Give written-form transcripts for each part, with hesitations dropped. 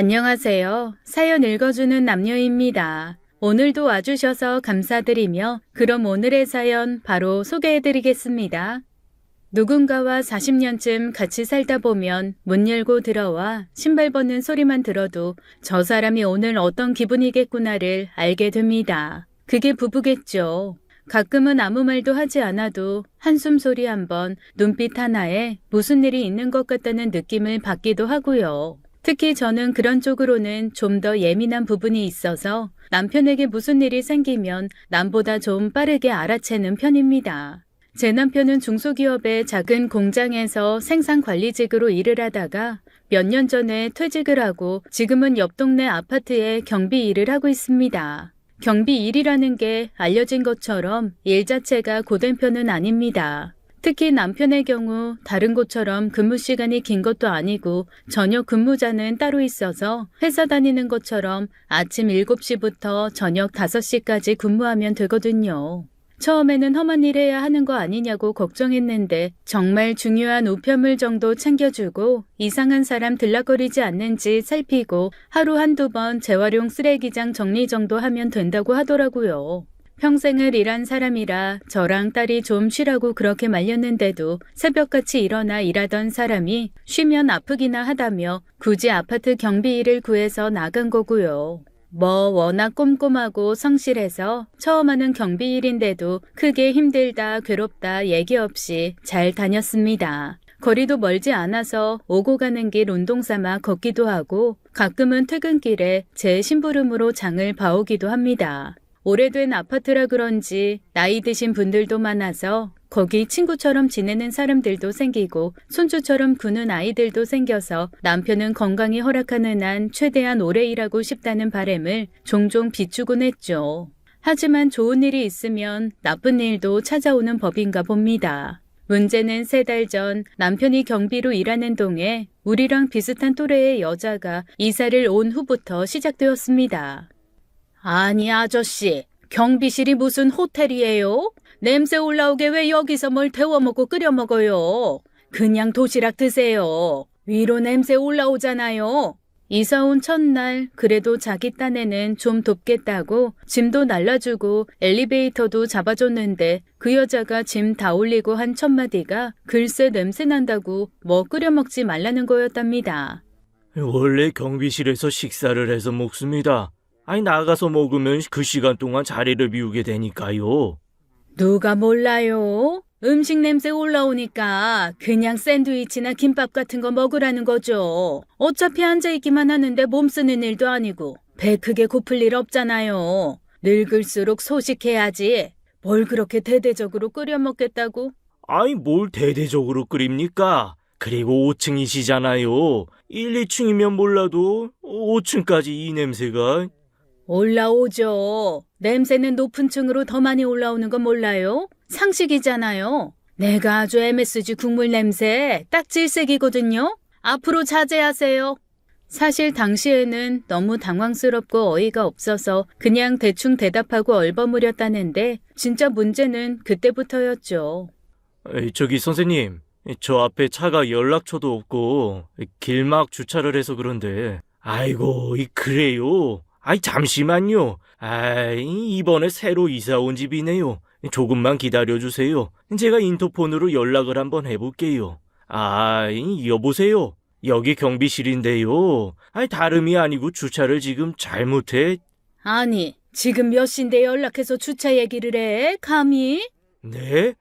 안녕하세요. 사연 읽어주는 남녀입니다. 오늘도 와주셔서 감사드리며 그럼 오늘의 사연 바로 소개해드리겠습니다. 누군가와 40년쯤 같이 살다 보면 문 열고 들어와 신발 벗는 소리만 들어도 저 사람이 오늘 어떤 기분이겠구나를 알게 됩니다. 그게 부부겠죠. 가끔은 아무 말도 하지 않아도 한숨 소리 한번, 눈빛 하나에 무슨 일이 있는 것 같다는 느낌을 받기도 하고요. 특히 저는 그런 쪽으로는 좀 더 예민한 부분이 있어서 남편에게 무슨 일이 생기면 남보다 좀 빠르게 알아채는 편입니다. 제 남편은 중소기업의 작은 공장에서 생산관리직으로 일을 하다가 몇 년 전에 퇴직을 하고 지금은 옆 동네 아파트에 경비 일을 하고 있습니다. 경비 일이라는 게 알려진 것처럼 일 자체가 고된 편은 아닙니다. 특히 남편의 경우 다른 곳처럼 근무 시간이 긴 것도 아니고 저녁 근무자는 따로 있어서 회사 다니는 것처럼 아침 7시부터 저녁 5시까지 근무하면 되거든요. 처음에는 험한 일 해야 하는 거 아니냐고 걱정했는데 정말 중요한 우편물 정도 챙겨주고 이상한 사람 들락거리지 않는지 살피고 하루 한두 번 재활용 쓰레기장 정리 정도 하면 된다고 하더라고요. 평생을 일한 사람이라 저랑 딸이 좀 쉬라고 그렇게 말렸는데도 새벽같이 일어나 일하던 사람이 쉬면 아프기나 하다며 굳이 아파트 경비 일을 구해서 나간 거고요. 워낙 꼼꼼하고 성실해서 처음 하는 경비 일인데도 크게 힘들다 괴롭다 얘기 없이 잘 다녔습니다. 거리도 멀지 않아서 오고 가는 길 운동삼아 걷기도 하고 가끔은 퇴근길에 제 심부름으로 장을 봐오기도 합니다. 오래된 아파트라 그런지 나이 드신 분들도 많아서 거기 친구처럼 지내는 사람들도 생기고 손주처럼 구는 아이들도 생겨서 남편은 건강이 허락하는 한 최대한 오래 일하고 싶다는 바람을 종종 비추곤 했죠. 하지만 좋은 일이 있으면 나쁜 일도 찾아오는 법인가 봅니다. 문제는 3달 전 남편이 경비로 일하는 동에 우리랑 비슷한 또래의 여자가 이사를 온 후부터 시작되었습니다. 아니 아저씨, 경비실이 무슨 호텔이에요? 냄새 올라오게 왜 여기서 뭘 데워 먹고 끓여 먹어요? 그냥 도시락 드세요. 위로 냄새 올라오잖아요. 이사 온 첫날 그래도 자기 딴에는 좀 돕겠다고 짐도 날라주고 엘리베이터도 잡아줬는데 그 여자가 짐 다 올리고 한 첫 마디가 글쎄 냄새 난다고 뭐 끓여 먹지 말라는 거였답니다. 원래 경비실에서 식사를 해서 먹습니다. 아니 나가서 먹으면 그 시간 동안 자리를 비우게 되니까요. 누가 몰라요? 음식 냄새 올라오니까 그냥 샌드위치나 김밥 같은 거 먹으라는 거죠. 어차피 앉아있기만 하는데 몸 쓰는 일도 아니고 배 크게 고플 일 없잖아요. 늙을수록 소식해야지. 뭘 그렇게 대대적으로 끓여 먹겠다고? 아니 뭘 대대적으로 끓입니까? 그리고 5층이시잖아요. 1, 2층이면 몰라도 5층까지 이 냄새가... 올라오죠. 냄새는 높은 층으로 더 많이 올라오는 건 몰라요? 상식이잖아요. 내가 아주 MSG 국물 냄새 딱 질색이거든요. 앞으로 자제하세요. 사실 당시에는 너무 당황스럽고 어이가 없어서 그냥 대충 대답하고 얼버무렸다는데 진짜 문제는 그때부터였죠. 저기 선생님, 저 앞에 차가 연락처도 없고 길막 주차를 해서 그런데 아이고 그래요? 아이 잠시만요. 이번에 새로 이사 온 집이네요. 조금만 기다려주세요. 제가 인터폰으로 연락을 한번 해볼게요. 여보세요. 여기 경비실인데요. 다름이 아니고 주차를 지금 잘못해. 아니, 지금 몇 시인데 연락해서 주차 얘기를 해? 감히? 네?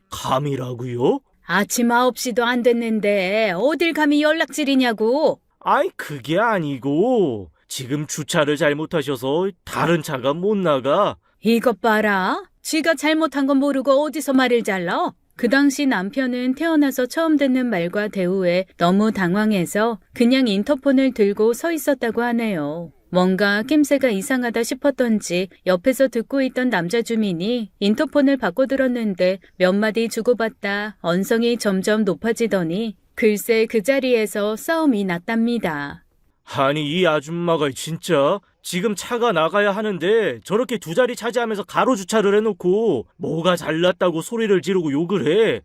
감이라고요? 아침 9시도 안 됐는데 어딜 감히 연락질이냐고. 그게 아니고 지금 주차를 잘못하셔서 다른 차가 못 나가. 이것 봐라. 지가 잘못한 건 모르고 어디서 말을 잘라? 그 당시 남편은 태어나서 처음 듣는 말과 대우에 너무 당황해서 그냥 인터폰을 들고 서 있었다고 하네요. 뭔가 낌새가 이상하다 싶었던지 옆에서 듣고 있던 남자 주민이 인터폰을 바꿔들었는데 몇 마디 주고받다 언성이 점점 높아지더니 글쎄 그 자리에서 싸움이 났답니다. 아니 이 아줌마가 진짜 지금 차가 나가야 하는데 저렇게 두 자리 차지하면서 가로 주차를 해놓고 뭐가 잘났다고 소리를 지르고 욕을 해.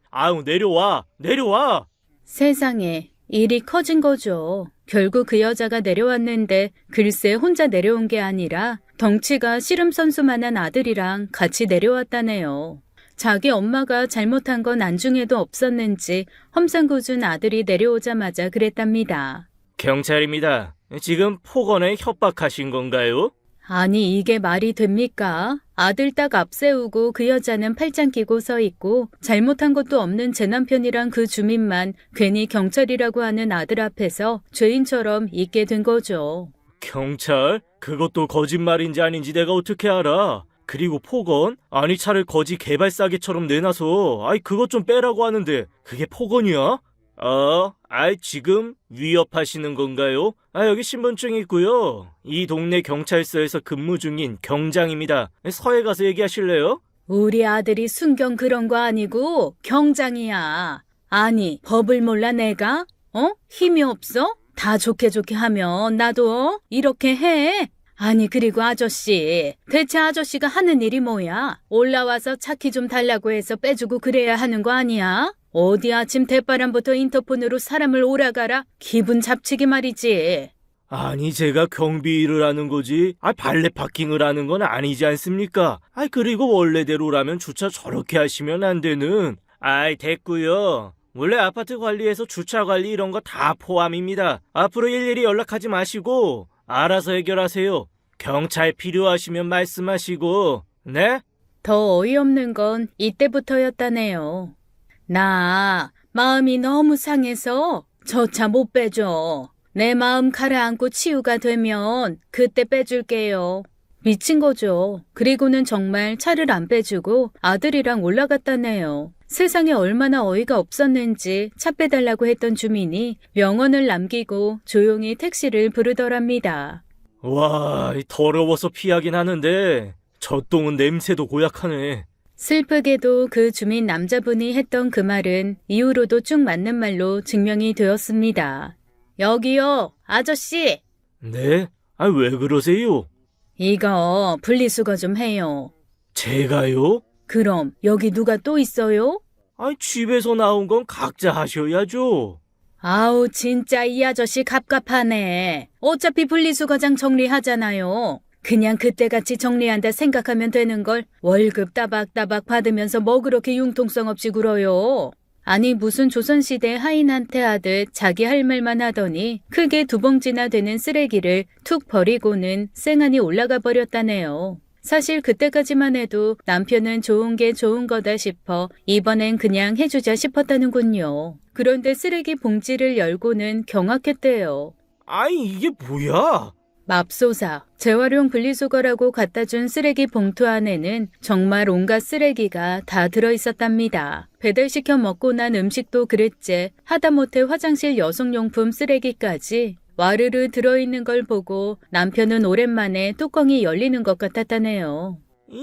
내려와. 세상에 일이 커진 거죠. 결국 그 여자가 내려왔는데 글쎄 혼자 내려온 게 아니라 덩치가 씨름 선수만한 아들이랑 같이 내려왔다네요. 자기 엄마가 잘못한 건 안중에도 없었는지 험상궂은 아들이 내려오자마자 그랬답니다. 경찰입니다. 지금 폭언에 협박하신 건가요? 아니 이게 말이 됩니까? 아들 딱 앞세우고 그 여자는 팔짱 끼고 서 있고 잘못한 것도 없는 제 남편이랑 그 주민만 괜히 경찰이라고 하는 아들 앞에서 죄인처럼 있게 된 거죠. 경찰? 그것도 거짓말인지 아닌지 내가 어떻게 알아? 그리고 폭언? 아니 차를 거지 개발사기처럼 내놔서 아이 그것 좀 빼라고 하는데 그게 폭언이야? 지금 위협하시는 건가요? 여기 신분증이 있고요. 이 동네 경찰서에서 근무 중인 경장입니다. 서에 가서 얘기하실래요? 우리 아들이 순경 그런 거 아니고 경장이야. 아니 법을 몰라 내가? 힘이 없어? 다 좋게 하면 나도 이렇게 해. 아니 그리고 아저씨 대체 아저씨가 하는 일이 뭐야? 올라와서 차키 좀 달라고 해서 빼주고 그래야 하는 거 아니야? 어디 아침 대바람부터 인터폰으로 사람을 오라가라 기분 잡치기 말이지. 아니 제가 경비 일을 하는 거지 발레 파킹을 하는 건 아니지 않습니까? 그리고 원래대로라면 주차 저렇게 하시면 안 되는. 됐고요. 원래 아파트 관리에서 주차 관리 이런 거 다 포함입니다. 앞으로 일일이 연락하지 마시고 알아서 해결하세요. 경찰 필요하시면 말씀하시고. 네? 더 어이없는 건 이때부터였다네요. 나 마음이 너무 상해서 저 차 못 빼줘. 내 마음 가라앉고 치유가 되면 그때 빼줄게요. 미친 거죠. 그리고는 정말 차를 안 빼주고 아들이랑 올라갔다네요. 세상에 얼마나 어이가 없었는지 차 빼달라고 했던 주민이 명언을 남기고 조용히 택시를 부르더랍니다. 와, 더러워서 피하긴 하는데 저 똥은 냄새도 고약하네. 슬프게도 그 주민 남자분이 했던 그 말은 이후로도 쭉 맞는 말로 증명이 되었습니다. 여기요, 아저씨. 네? 왜 그러세요? 이거 분리수거 좀 해요. 제가요? 그럼 여기 누가 또 있어요? 집에서 나온 건 각자 하셔야죠. 아우 진짜 이 아저씨 갑갑하네. 어차피 분리수거장 정리하잖아요. 그냥 그때같이 정리한다 생각하면 되는 걸 월급 따박따박 받으면서 뭐 그렇게 융통성 없이 굴어요. 아니 무슨 조선시대 하인한테 하듯 자기 할 말만 하더니 크게 2봉지나 되는 쓰레기를 툭 버리고는 쌩하니 올라가 버렸다네요. 사실 그때까지만 해도 남편은 좋은 게 좋은 거다 싶어 이번엔 그냥 해주자 싶었다는군요. 그런데 쓰레기 봉지를 열고는 경악했대요. 이게 뭐야? 맙소사, 재활용 분리수거라고 갖다 준 쓰레기 봉투 안에는 정말 온갖 쓰레기가 다 들어있었답니다. 배달시켜 먹고 난 음식도 그랬지 하다못해 화장실 여성용품 쓰레기까지 와르르 들어있는 걸 보고 남편은 오랜만에 뚜껑이 열리는 것 같았다네요.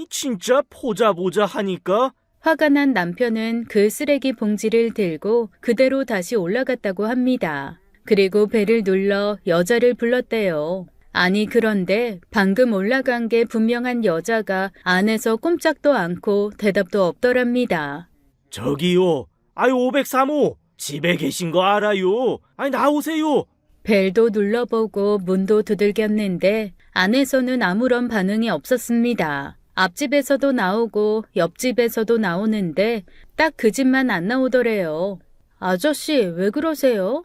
진짜 보자 하니까? 화가 난 남편은 그 쓰레기 봉지를 들고 그대로 다시 올라갔다고 합니다. 그리고 배를 눌러 여자를 불렀대요. 아니 그런데 방금 올라간 게 분명한 여자가 안에서 꼼짝도 않고 대답도 없더랍니다. 저기요. 503호. 집에 계신 거 알아요. 나오세요. 벨도 눌러보고 문도 두들겼는데 안에서는 아무런 반응이 없었습니다. 앞집에서도 나오고 옆집에서도 나오는데 딱 그 집만 안 나오더래요. 아저씨 왜 그러세요?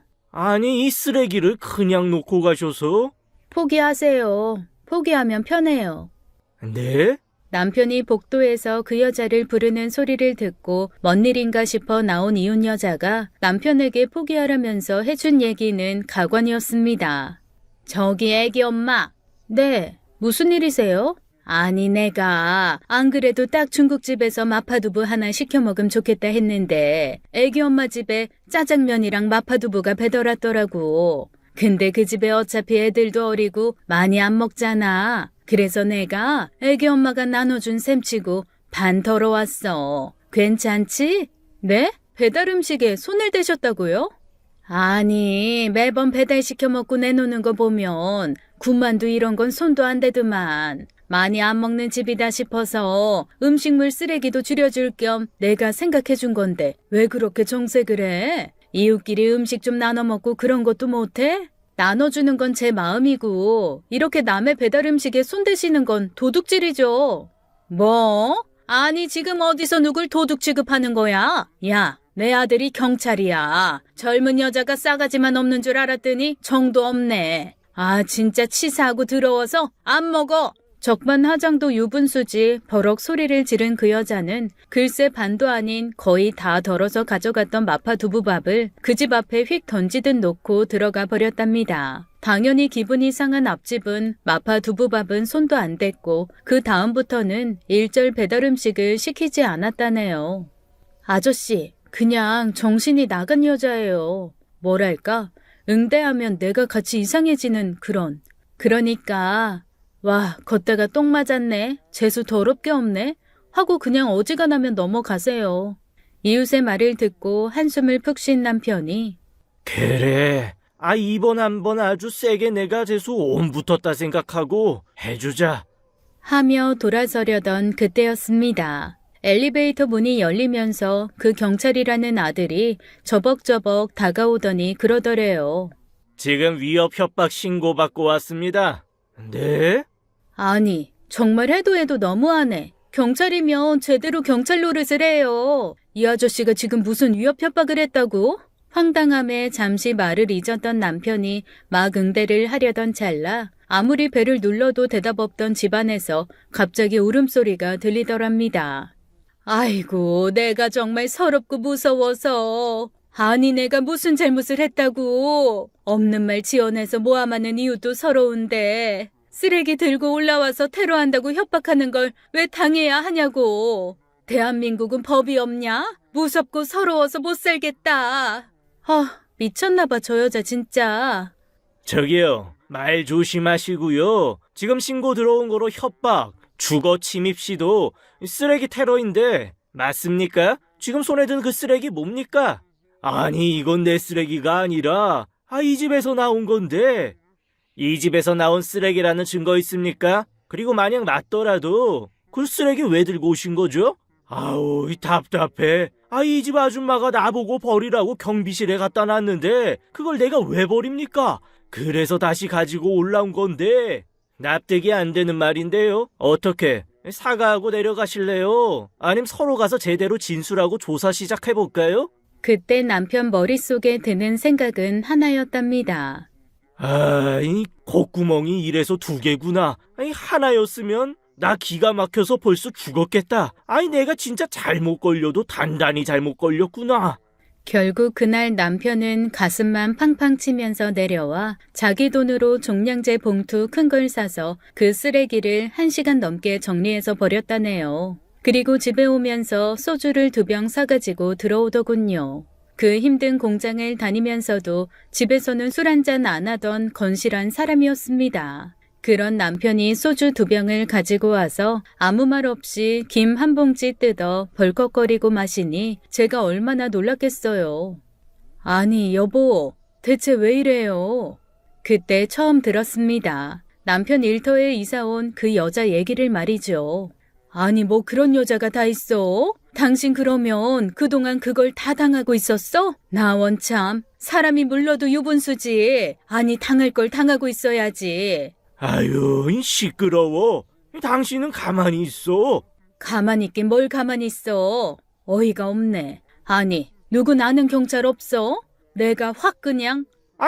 이 쓰레기를 그냥 놓고 가셔서? 포기하세요. 포기하면 편해요. 네? 남편이 복도에서 그 여자를 부르는 소리를 듣고 뭔 일인가 싶어 나온 이웃 여자가 남편에게 포기하라면서 해준 얘기는 가관이었습니다. 저기 애기 엄마. 네, 무슨 일이세요? 아니 내가 안 그래도 딱 중국집에서 마파두부 하나 시켜 먹으면 좋겠다 했는데 애기 엄마 집에 짜장면이랑 마파두부가 배달왔더라고. 근데 그 집에 어차피 애들도 어리고 많이 안 먹잖아. 그래서 내가 애기 엄마가 나눠준 셈치고 반 덜어왔어. 괜찮지? 네? 배달 음식에 손을 대셨다고요? 아니 매번 배달시켜 먹고 내놓는 거 보면 군만두 이런 건 손도 안 대더만. 많이 안 먹는 집이다 싶어서 음식물 쓰레기도 줄여줄 겸 내가 생각해 준 건데 왜 그렇게 정색을 해? 이웃끼리 음식 좀 나눠 먹고 그런 것도 못해? 나눠주는 건 제 마음이고 이렇게 남의 배달 음식에 손대시는 건 도둑질이죠. 뭐? 아니 지금 어디서 누굴 도둑 취급하는 거야? 야, 내 아들이 경찰이야. 젊은 여자가 싸가지만 없는 줄 알았더니 정도 없네. 아 진짜 치사하고 더러워서 안 먹어. 적반하장도 유분수지 버럭 소리를 지른 그 여자는 글쎄 반도 아닌 거의 다 덜어서 가져갔던 마파 두부밥을 그 집 앞에 휙 던지듯 놓고 들어가 버렸답니다. 당연히 기분이 상한 앞집은 마파 두부밥은 손도 안 댔고 그 다음부터는 일절 배달 음식을 시키지 않았다네요. 아저씨, 그냥 정신이 나간 여자예요. 뭐랄까, 응대하면 내가 같이 이상해지는 그런. 그러니까 와, 걷다가 똥 맞았네. 재수 더럽게 없네. 하고 그냥 어지간하면 넘어가세요. 이웃의 말을 듣고 한숨을 푹 쉰 남편이 그래. 이번 한 번 아주 세게 내가 재수 온 붙었다 생각하고 해주자. 하며 돌아서려던 그때였습니다. 엘리베이터 문이 열리면서 그 경찰이라는 아들이 저벅저벅 다가오더니 그러더래요. 지금 위협 협박 신고받고 왔습니다. 네? 아니, 정말 해도 너무하네. 경찰이면 제대로 경찰 노릇을 해요. 이 아저씨가 지금 무슨 위협 협박을 했다고? 황당함에 잠시 말을 잊었던 남편이 막 응대를 하려던 찰나 아무리 배를 눌러도 대답 없던 집안에서 갑자기 울음소리가 들리더랍니다. 아이고, 내가 정말 서럽고 무서워서. 아니, 내가 무슨 잘못을 했다고. 없는 말 지어내서 모함하는 이유도 서러운데 쓰레기 들고 올라와서 테러한다고 협박하는 걸 왜 당해야 하냐고. 대한민국은 법이 없냐? 무섭고 서러워서 못 살겠다. 미쳤나 봐, 저 여자 진짜. 저기요, 말 조심하시고요. 지금 신고 들어온 거로 협박, 주거 침입 시도 쓰레기 테러인데 맞습니까? 지금 손에 든 그 쓰레기 뭡니까? 아니, 이건 내 쓰레기가 아니라 이 집에서 나온 건데. 이 집에서 나온 쓰레기라는 증거 있습니까? 그리고 만약 맞더라도 그 쓰레기 왜 들고 오신 거죠? 아우, 답답해. 이 집 아줌마가 나보고 버리라고 경비실에 갖다 놨는데 그걸 내가 왜 버립니까? 그래서 다시 가지고 올라온 건데 납득이 안 되는 말인데요. 어떻게 사과하고 내려가실래요? 아님 서로 가서 제대로 진술하고 조사 시작해볼까요? 그때 남편 머릿속에 드는 생각은 하나였답니다. 이 콧구멍이 이래서 두 개구나. 하나였으면 나 기가 막혀서 벌써 죽었겠다. 내가 진짜 잘못 걸려도 단단히 잘못 걸렸구나. 결국 그날 남편은 가슴만 팡팡 치면서 내려와 자기 돈으로 종량제 봉투 큰 걸 사서 그 쓰레기를 1시간 넘게 정리해서 버렸다네요. 그리고 집에 오면서 소주를 2병 사가지고 들어오더군요. 그 힘든 공장을 다니면서도 집에서는 술 한잔 안 하던 건실한 사람이었습니다. 그런 남편이 소주 2병을 가지고 와서 아무 말 없이 김 한 봉지 뜯어 벌컥거리고 마시니 제가 얼마나 놀랐겠어요. 아니 여보, 대체 왜 이래요? 그때 처음 들었습니다. 남편 일터에 이사온 그 여자 얘기를 말이죠. 아니 뭐 그런 여자가 다 있어? 당신 그러면 그동안 그걸 다 당하고 있었어? 나 원참 사람이 물러도 유분수지. 아니 당할 걸 당하고 있어야지. 아유, 시끄러워. 당신은 가만히 있어. 가만히 있긴 뭘 가만히 있어. 어이가 없네. 아니 누구 나는 경찰 없어? 내가 확 그냥.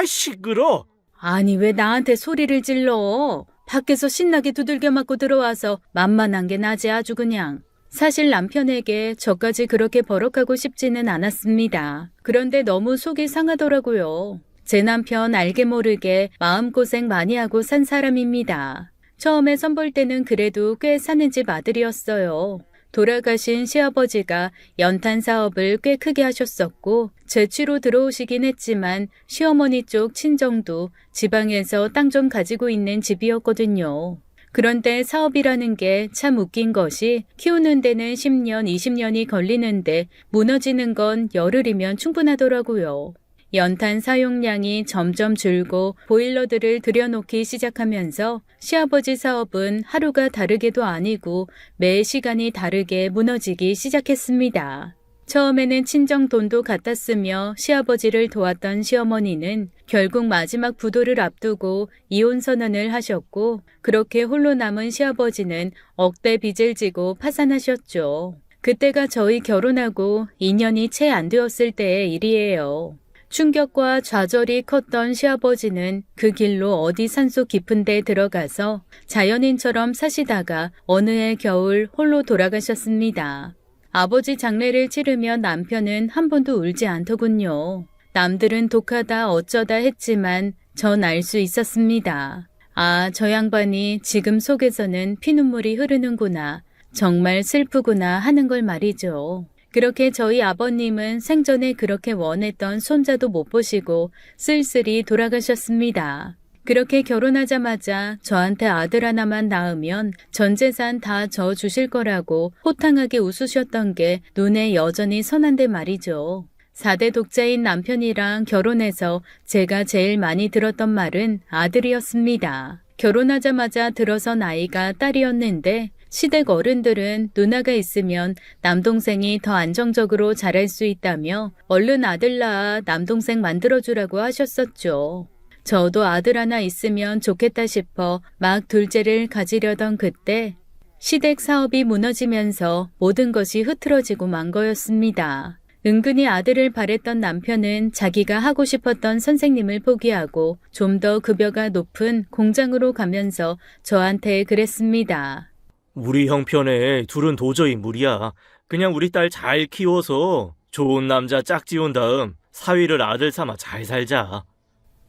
시끄러. 아니 왜 나한테 소리를 질러. 밖에서 신나게 두들겨 맞고 들어와서 만만한 게 나지 아주 그냥. 사실 남편에게 저까지 그렇게 버럭하고 싶지는 않았습니다. 그런데 너무 속이 상하더라고요. 제 남편 알게 모르게 마음고생 많이 하고 산 사람입니다. 처음에 선볼 때는 그래도 꽤 사는 집 아들이었어요. 돌아가신 시아버지가 연탄 사업을 꽤 크게 하셨었고 재취로 들어오시긴 했지만 시어머니 쪽 친정도 지방에서 땅 좀 가지고 있는 집이었거든요. 그런데 사업이라는 게 참 웃긴 것이 키우는 데는 10년, 20년이 걸리는데 무너지는 건 열흘이면 충분하더라고요. 연탄 사용량이 점점 줄고 보일러들을 들여놓기 시작하면서 시아버지 사업은 하루가 다르게도 아니고 매 시간이 다르게 무너지기 시작했습니다. 처음에는 친정 돈도 갖다 쓰며 시아버지를 도왔던 시어머니는 결국 마지막 부도를 앞두고 이혼 선언을 하셨고 그렇게 홀로 남은 시아버지는 억대 빚을 지고 파산하셨죠. 그때가 저희 결혼하고 2년이 채 안 되었을 때의 일이에요. 충격과 좌절이 컸던 시아버지는 그 길로 어디 산속 깊은 데 들어가서 자연인처럼 사시다가 어느 해 겨울 홀로 돌아가셨습니다. 아버지 장례를 치르며 남편은 한 번도 울지 않더군요. 남들은 독하다 어쩌다 했지만 전 알 수 있었습니다. 아, 저 양반이 지금 속에서는 피눈물이 흐르는구나. 정말 슬프구나 하는 걸 말이죠. 그렇게 저희 아버님은 생전에 그렇게 원했던 손자도 못 보시고 쓸쓸히 돌아가셨습니다. 그렇게 결혼하자마자 저한테 아들 하나만 낳으면 전 재산 다 저 주실 거라고 호탕하게 웃으셨던 게 눈에 여전히 선한데 말이죠. 4대 독자인 남편이랑 결혼해서 제가 제일 많이 들었던 말은 아들이었습니다. 결혼하자마자 들어선 아이가 딸이었는데 시댁 어른들은 누나가 있으면 남동생이 더 안정적으로 자랄 수 있다며 얼른 아들 낳아 남동생 만들어주라고 하셨었죠. 저도 아들 하나 있으면 좋겠다 싶어 막 둘째를 가지려던 그때 시댁 사업이 무너지면서 모든 것이 흐트러지고 만 거였습니다. 은근히 아들을 바랬던 남편은 자기가 하고 싶었던 선생님을 포기하고 좀 더 급여가 높은 공장으로 가면서 저한테 그랬습니다. 우리 형편에 둘은 도저히 무리야. 그냥 우리 딸 잘 키워서 좋은 남자 짝지운 다음 사위를 아들 삼아 잘 살자.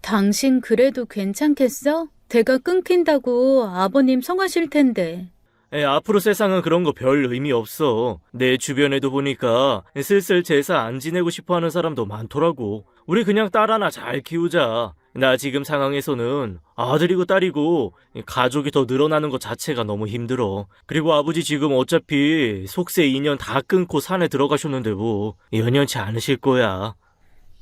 당신 그래도 괜찮겠어? 대가 끊긴다고 아버님 성하실 텐데. 앞으로 세상은 그런 거 별 의미 없어. 내 주변에도 보니까 슬슬 제사 안 지내고 싶어 하는 사람도 많더라고. 우리 그냥 딸 하나 잘 키우자. 나 지금 상황에서는 아들이고 딸이고 가족이 더 늘어나는 것 자체가 너무 힘들어. 그리고 아버지 지금 어차피 속세 2년 다 끊고 산에 들어가셨는데 뭐 연연치 않으실 거야.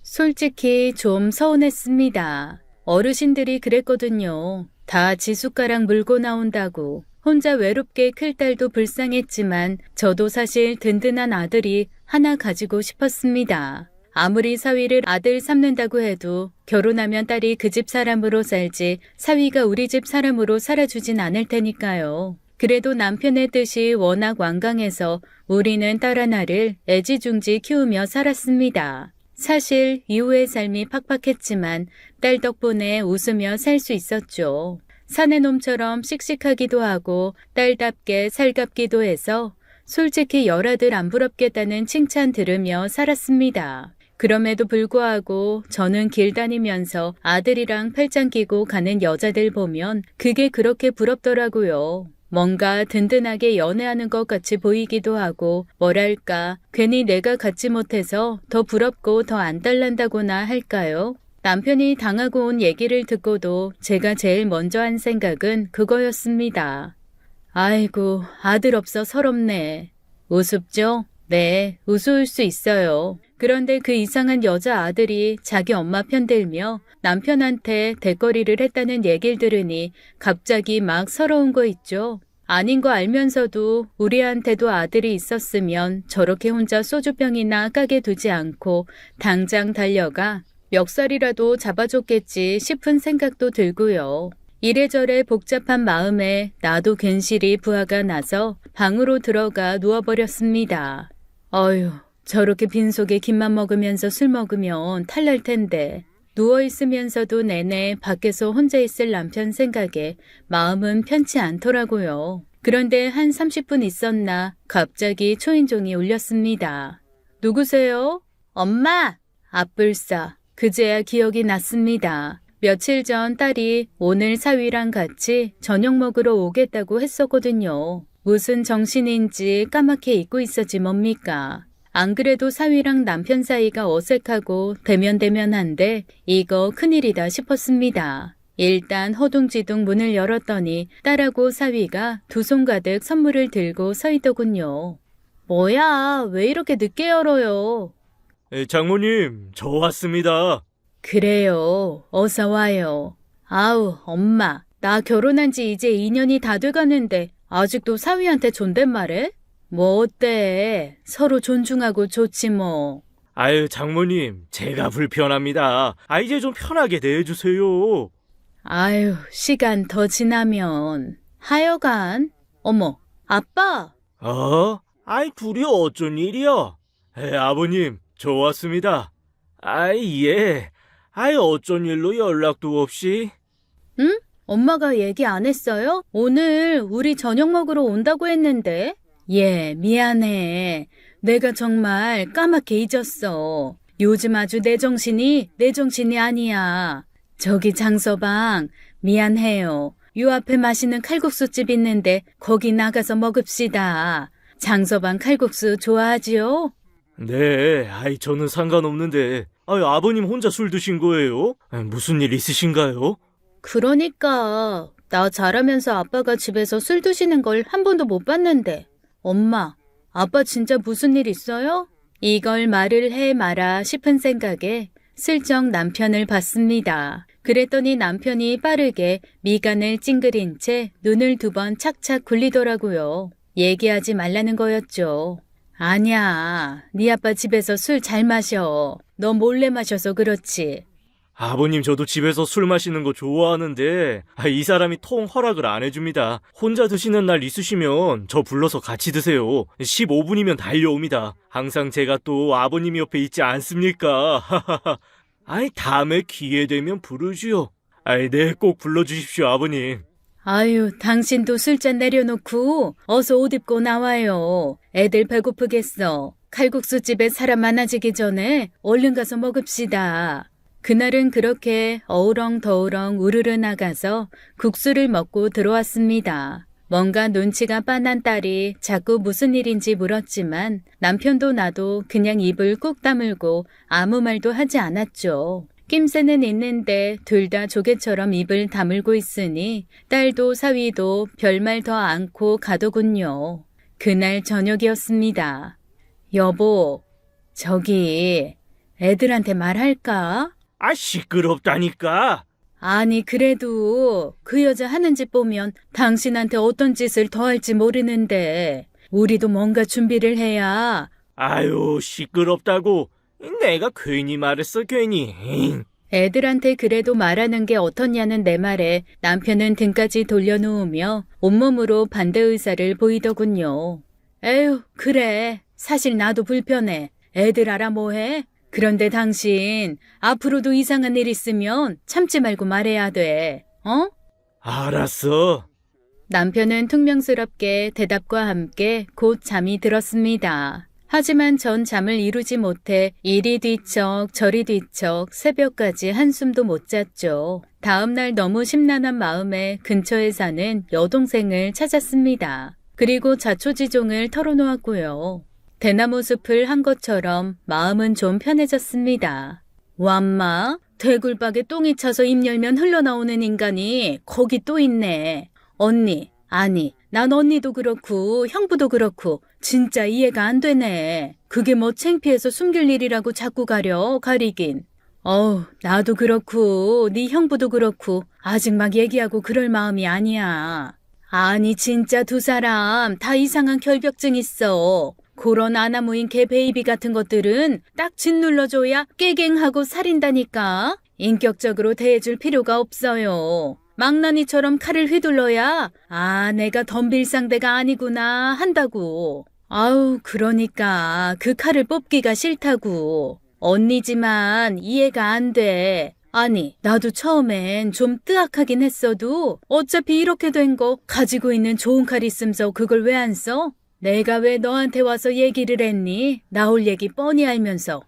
솔직히 좀 서운했습니다. 어르신들이 그랬거든요. 다 지숟가락 물고 나온다고. 혼자 외롭게 클 딸도 불쌍했지만 저도 사실 든든한 아들이 하나 가지고 싶었습니다. 아무리 사위를 아들 삼는다고 해도 결혼하면 딸이 그 집 사람으로 살지 사위가 우리 집 사람으로 살아주진 않을 테니까요. 그래도 남편의 뜻이 워낙 완강해서 우리는 딸 하나를 애지중지 키우며 살았습니다. 사실 이후의 삶이 팍팍했지만 딸 덕분에 웃으며 살 수 있었죠. 사내 놈처럼 씩씩하기도 하고 딸답게 살갑기도 해서 솔직히 열아들 안 부럽겠다는 칭찬 들으며 살았습니다. 그럼에도 불구하고 저는 길 다니면서 아들이랑 팔짱 끼고 가는 여자들 보면 그게 그렇게 부럽더라고요. 뭔가 든든하게 연애하는 것 같이 보이기도 하고 뭐랄까 괜히 내가 갖지 못해서 더 부럽고 더 안달난다고나 할까요? 남편이 당하고 온 얘기를 듣고도 제가 제일 먼저 한 생각은 그거였습니다. 아이고 아들 없어 서럽네. 우습죠? 네, 우스울 수 있어요. 그런데 그 이상한 여자 아들이 자기 엄마 편들며 남편한테 대거리를 했다는 얘기를 들으니 갑자기 막 서러운 거 있죠. 아닌 거 알면서도 우리한테도 아들이 있었으면 저렇게 혼자 소주병이나 까게 두지 않고 당장 달려가 멱살이라도 잡아줬겠지 싶은 생각도 들고요. 이래저래 복잡한 마음에 나도 괜시리 부하가 나서 방으로 들어가 누워버렸습니다. 어휴, 저렇게 빈속에 김만 먹으면서 술 먹으면 탈날 텐데. 누워있으면서도 내내 밖에서 혼자 있을 남편 생각에 마음은 편치 않더라고요. 그런데 한 30분 있었나 갑자기 초인종이 울렸습니다. 누구세요? 엄마! 앞불싸. 그제야 기억이 났습니다. 며칠 전 딸이 오늘 사위랑 같이 저녁 먹으러 오겠다고 했었거든요. 무슨 정신인지 까맣게 잊고 있었지 뭡니까. 안 그래도 사위랑 남편 사이가 어색하고 대면대면한데 이거 큰일이다 싶었습니다. 일단 허둥지둥 문을 열었더니 딸하고 사위가 두 손 가득 선물을 들고 서 있더군요. 뭐야, 왜 이렇게 늦게 열어요? 장모님, 저 왔습니다. 그래요. 어서 와요. 아우, 엄마. 나 결혼한 지 이제 2년이 다 돼가는데 아직도 사위한테 존댓말해? 뭐 어때? 서로 존중하고 좋지 뭐. 아유, 장모님, 제가 불편합니다. 이제 좀 편하게 대해주세요. 아유, 시간 더 지나면. 하여간, 어머, 아빠! 둘이 어쩐 일이야? 아버님, 좋았습니다. 예. 어쩐 일로 연락도 없이? 응? 엄마가 얘기 안 했어요? 오늘 우리 저녁 먹으러 온다고 했는데. 예, 미안해. 내가 정말 까맣게 잊었어. 요즘 아주 내 정신이 아니야. 저기 장서방, 미안해요. 요 앞에 맛있는 칼국수집 있는데 거기 나가서 먹읍시다. 장서방 칼국수 좋아하지요? 네, 저는 상관없는데. 아버님 혼자 술 드신 거예요? 무슨 일 있으신가요? 그러니까 나 잘하면서 아빠가 집에서 술 드시는 걸 한 번도 못 봤는데. 엄마, 아빠 진짜 무슨 일 있어요? 이걸 말을 해 마라 싶은 생각에 슬쩍 남편을 봤습니다. 그랬더니 남편이 빠르게 미간을 찡그린 채 눈을 2번 착착 굴리더라고요. 얘기하지 말라는 거였죠. 아니야, 네 아빠 집에서 술 잘 마셔. 너 몰래 마셔서 그렇지. 아버님, 저도 집에서 술 마시는 거 좋아하는데 이 사람이 통 허락을 안 해줍니다. 혼자 드시는 날 있으시면 저 불러서 같이 드세요. 15분이면 달려옵니다. 항상 제가 또 아버님 옆에 있지 않습니까? 다음에 기회 되면 부르지요. 네, 꼭 불러주십시오, 아버님. 아유, 당신도 술잔 내려놓고 어서 옷 입고 나와요. 애들 배고프겠어. 칼국수집에 사람 많아지기 전에 얼른 가서 먹읍시다. 그날은 그렇게 어우렁더우렁 우르르 나가서 국수를 먹고 들어왔습니다. 뭔가 눈치가 빤한 딸이 자꾸 무슨 일인지 물었지만 남편도 나도 그냥 입을 꾹 다물고 아무 말도 하지 않았죠. 낌새는 있는데 둘 다 조개처럼 입을 다물고 있으니 딸도 사위도 별말 더 않고 가더군요. 그날 저녁이었습니다. 여보, 저기 애들한테 말할까? 시끄럽다니까. 아니 그래도 그 여자 하는 짓 보면 당신한테 어떤 짓을 더 할지 모르는데 우리도 뭔가 준비를 해야. 시끄럽다고. 내가 괜히 말했어, 괜히. 애들한테 그래도 말하는 게 어떻냐는 내 말에 남편은 등까지 돌려놓으며 온몸으로 반대 의사를 보이더군요. 에휴, 그래. 사실 나도 불편해. 애들 알아 뭐해? 그런데 당신 앞으로도 이상한 일 있으면 참지 말고 말해야 돼. 어? 알았어. 남편은 퉁명스럽게 대답과 함께 곧 잠이 들었습니다. 하지만 전 잠을 이루지 못해 이리 뒤척 저리 뒤척 새벽까지 한숨도 못 잤죠. 다음날 너무 심란한 마음에 근처에 사는 여동생을 찾았습니다. 그리고 자초지종을 털어놓았고요. 대나무 숲을 한 것처럼 마음은 좀 편해졌습니다. 완마, 대굴박에 똥이 차서 입 열면 흘러나오는 인간이 거기 또 있네. 언니, 아니, 난 언니도 그렇고 형부도 그렇고 진짜 이해가 안 되네. 그게 뭐 창피해서 숨길 일이라고 자꾸 가리긴. 나도 그렇고 네 형부도 그렇고 아직 막 얘기하고 그럴 마음이 아니야. 아니 진짜 두 사람 다 이상한 결벽증 있어. 그런 아나무인 개 베이비 같은 것들은 딱 짓눌러줘야 깨갱하고 살인다니까. 인격적으로 대해줄 필요가 없어요. 망나니처럼 칼을 휘둘러야 내가 덤빌 상대가 아니구나 한다고. 그러니까 그 칼을 뽑기가 싫다고. 언니지만 이해가 안 돼. 아니 나도 처음엔 좀 뜨악하긴 했어도 어차피 이렇게 된 거 가지고 있는 좋은 칼 있으면서 그걸 왜 안 써? 내가 왜 너한테 와서 얘기를 했니? 나올 얘기 뻔히 알면서.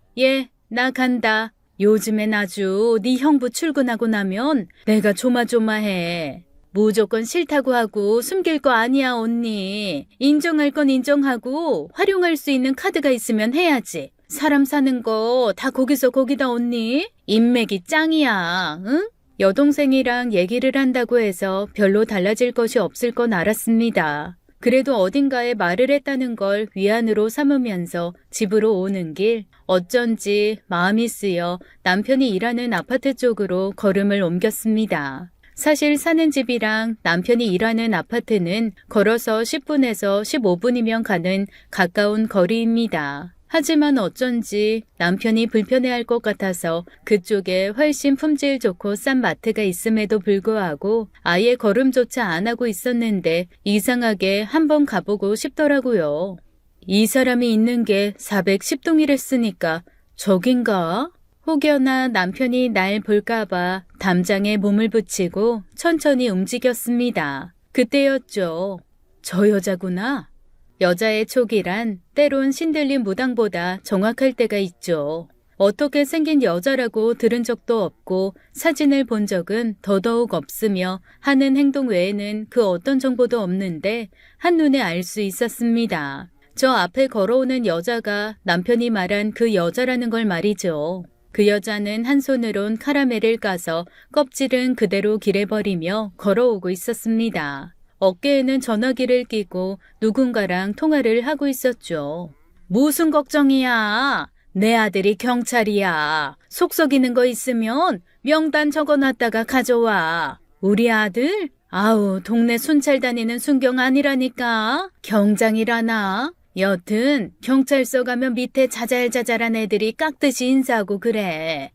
나 간다. 요즘엔 아주 네 형부 출근하고 나면 내가 조마조마해. 무조건 싫다고 하고 숨길 거 아니야 언니. 인정할 건 인정하고 활용할 수 있는 카드가 있으면 해야지. 사람 사는 거 다 거기서 거기다 언니. 인맥이 짱이야. 응? 여동생이랑 얘기를 한다고 해서 별로 달라질 것이 없을 건 알았습니다. 그래도 어딘가에 말을 했다는 걸 위안으로 삼으면서 집으로 오는 길 어쩐지 마음이 쓰여 남편이 일하는 아파트 쪽으로 걸음을 옮겼습니다. 사실 사는 집이랑 남편이 일하는 아파트는 걸어서 10분에서 15분이면 가는 가까운 거리입니다. 하지만 어쩐지 남편이 불편해할 것 같아서 그쪽에 훨씬 품질 좋고 싼 마트가 있음에도 불구하고 아예 걸음조차 안 하고 있었는데 이상하게 한번 가보고 싶더라고요. 이 사람이 있는 게 410동이랬으니까 저긴가? 혹여나 남편이 날 볼까봐 담장에 몸을 붙이고 천천히 움직였습니다. 그때였죠. 저 여자구나. 여자의 촉이란 때론 신들린 무당보다 정확할 때가 있죠. 어떻게 생긴 여자라고 들은 적도 없고 사진을 본 적은 더더욱 없으며 하는 행동 외에는 그 어떤 정보도 없는데 한눈에 알 수 있었습니다. 저 앞에 걸어오는 여자가 남편이 말한 그 여자라는 걸 말이죠. 그 여자는 한 손으론 카라멜을 까서 껍질은 그대로 길에버리며 걸어오고 있었습니다. 어깨에는 전화기를 끼고 누군가랑 통화를 하고 있었죠. 무슨 걱정이야? 내 아들이 경찰이야. 속 썩이는 거 있으면 명단 적어놨다가 가져와. 우리 아들? 아우, 동네 순찰 다니는 순경 아니라니까. 경장이라나? 여튼 경찰서 가면 밑에 자잘자잘한 애들이 깍듯이 인사하고 그래.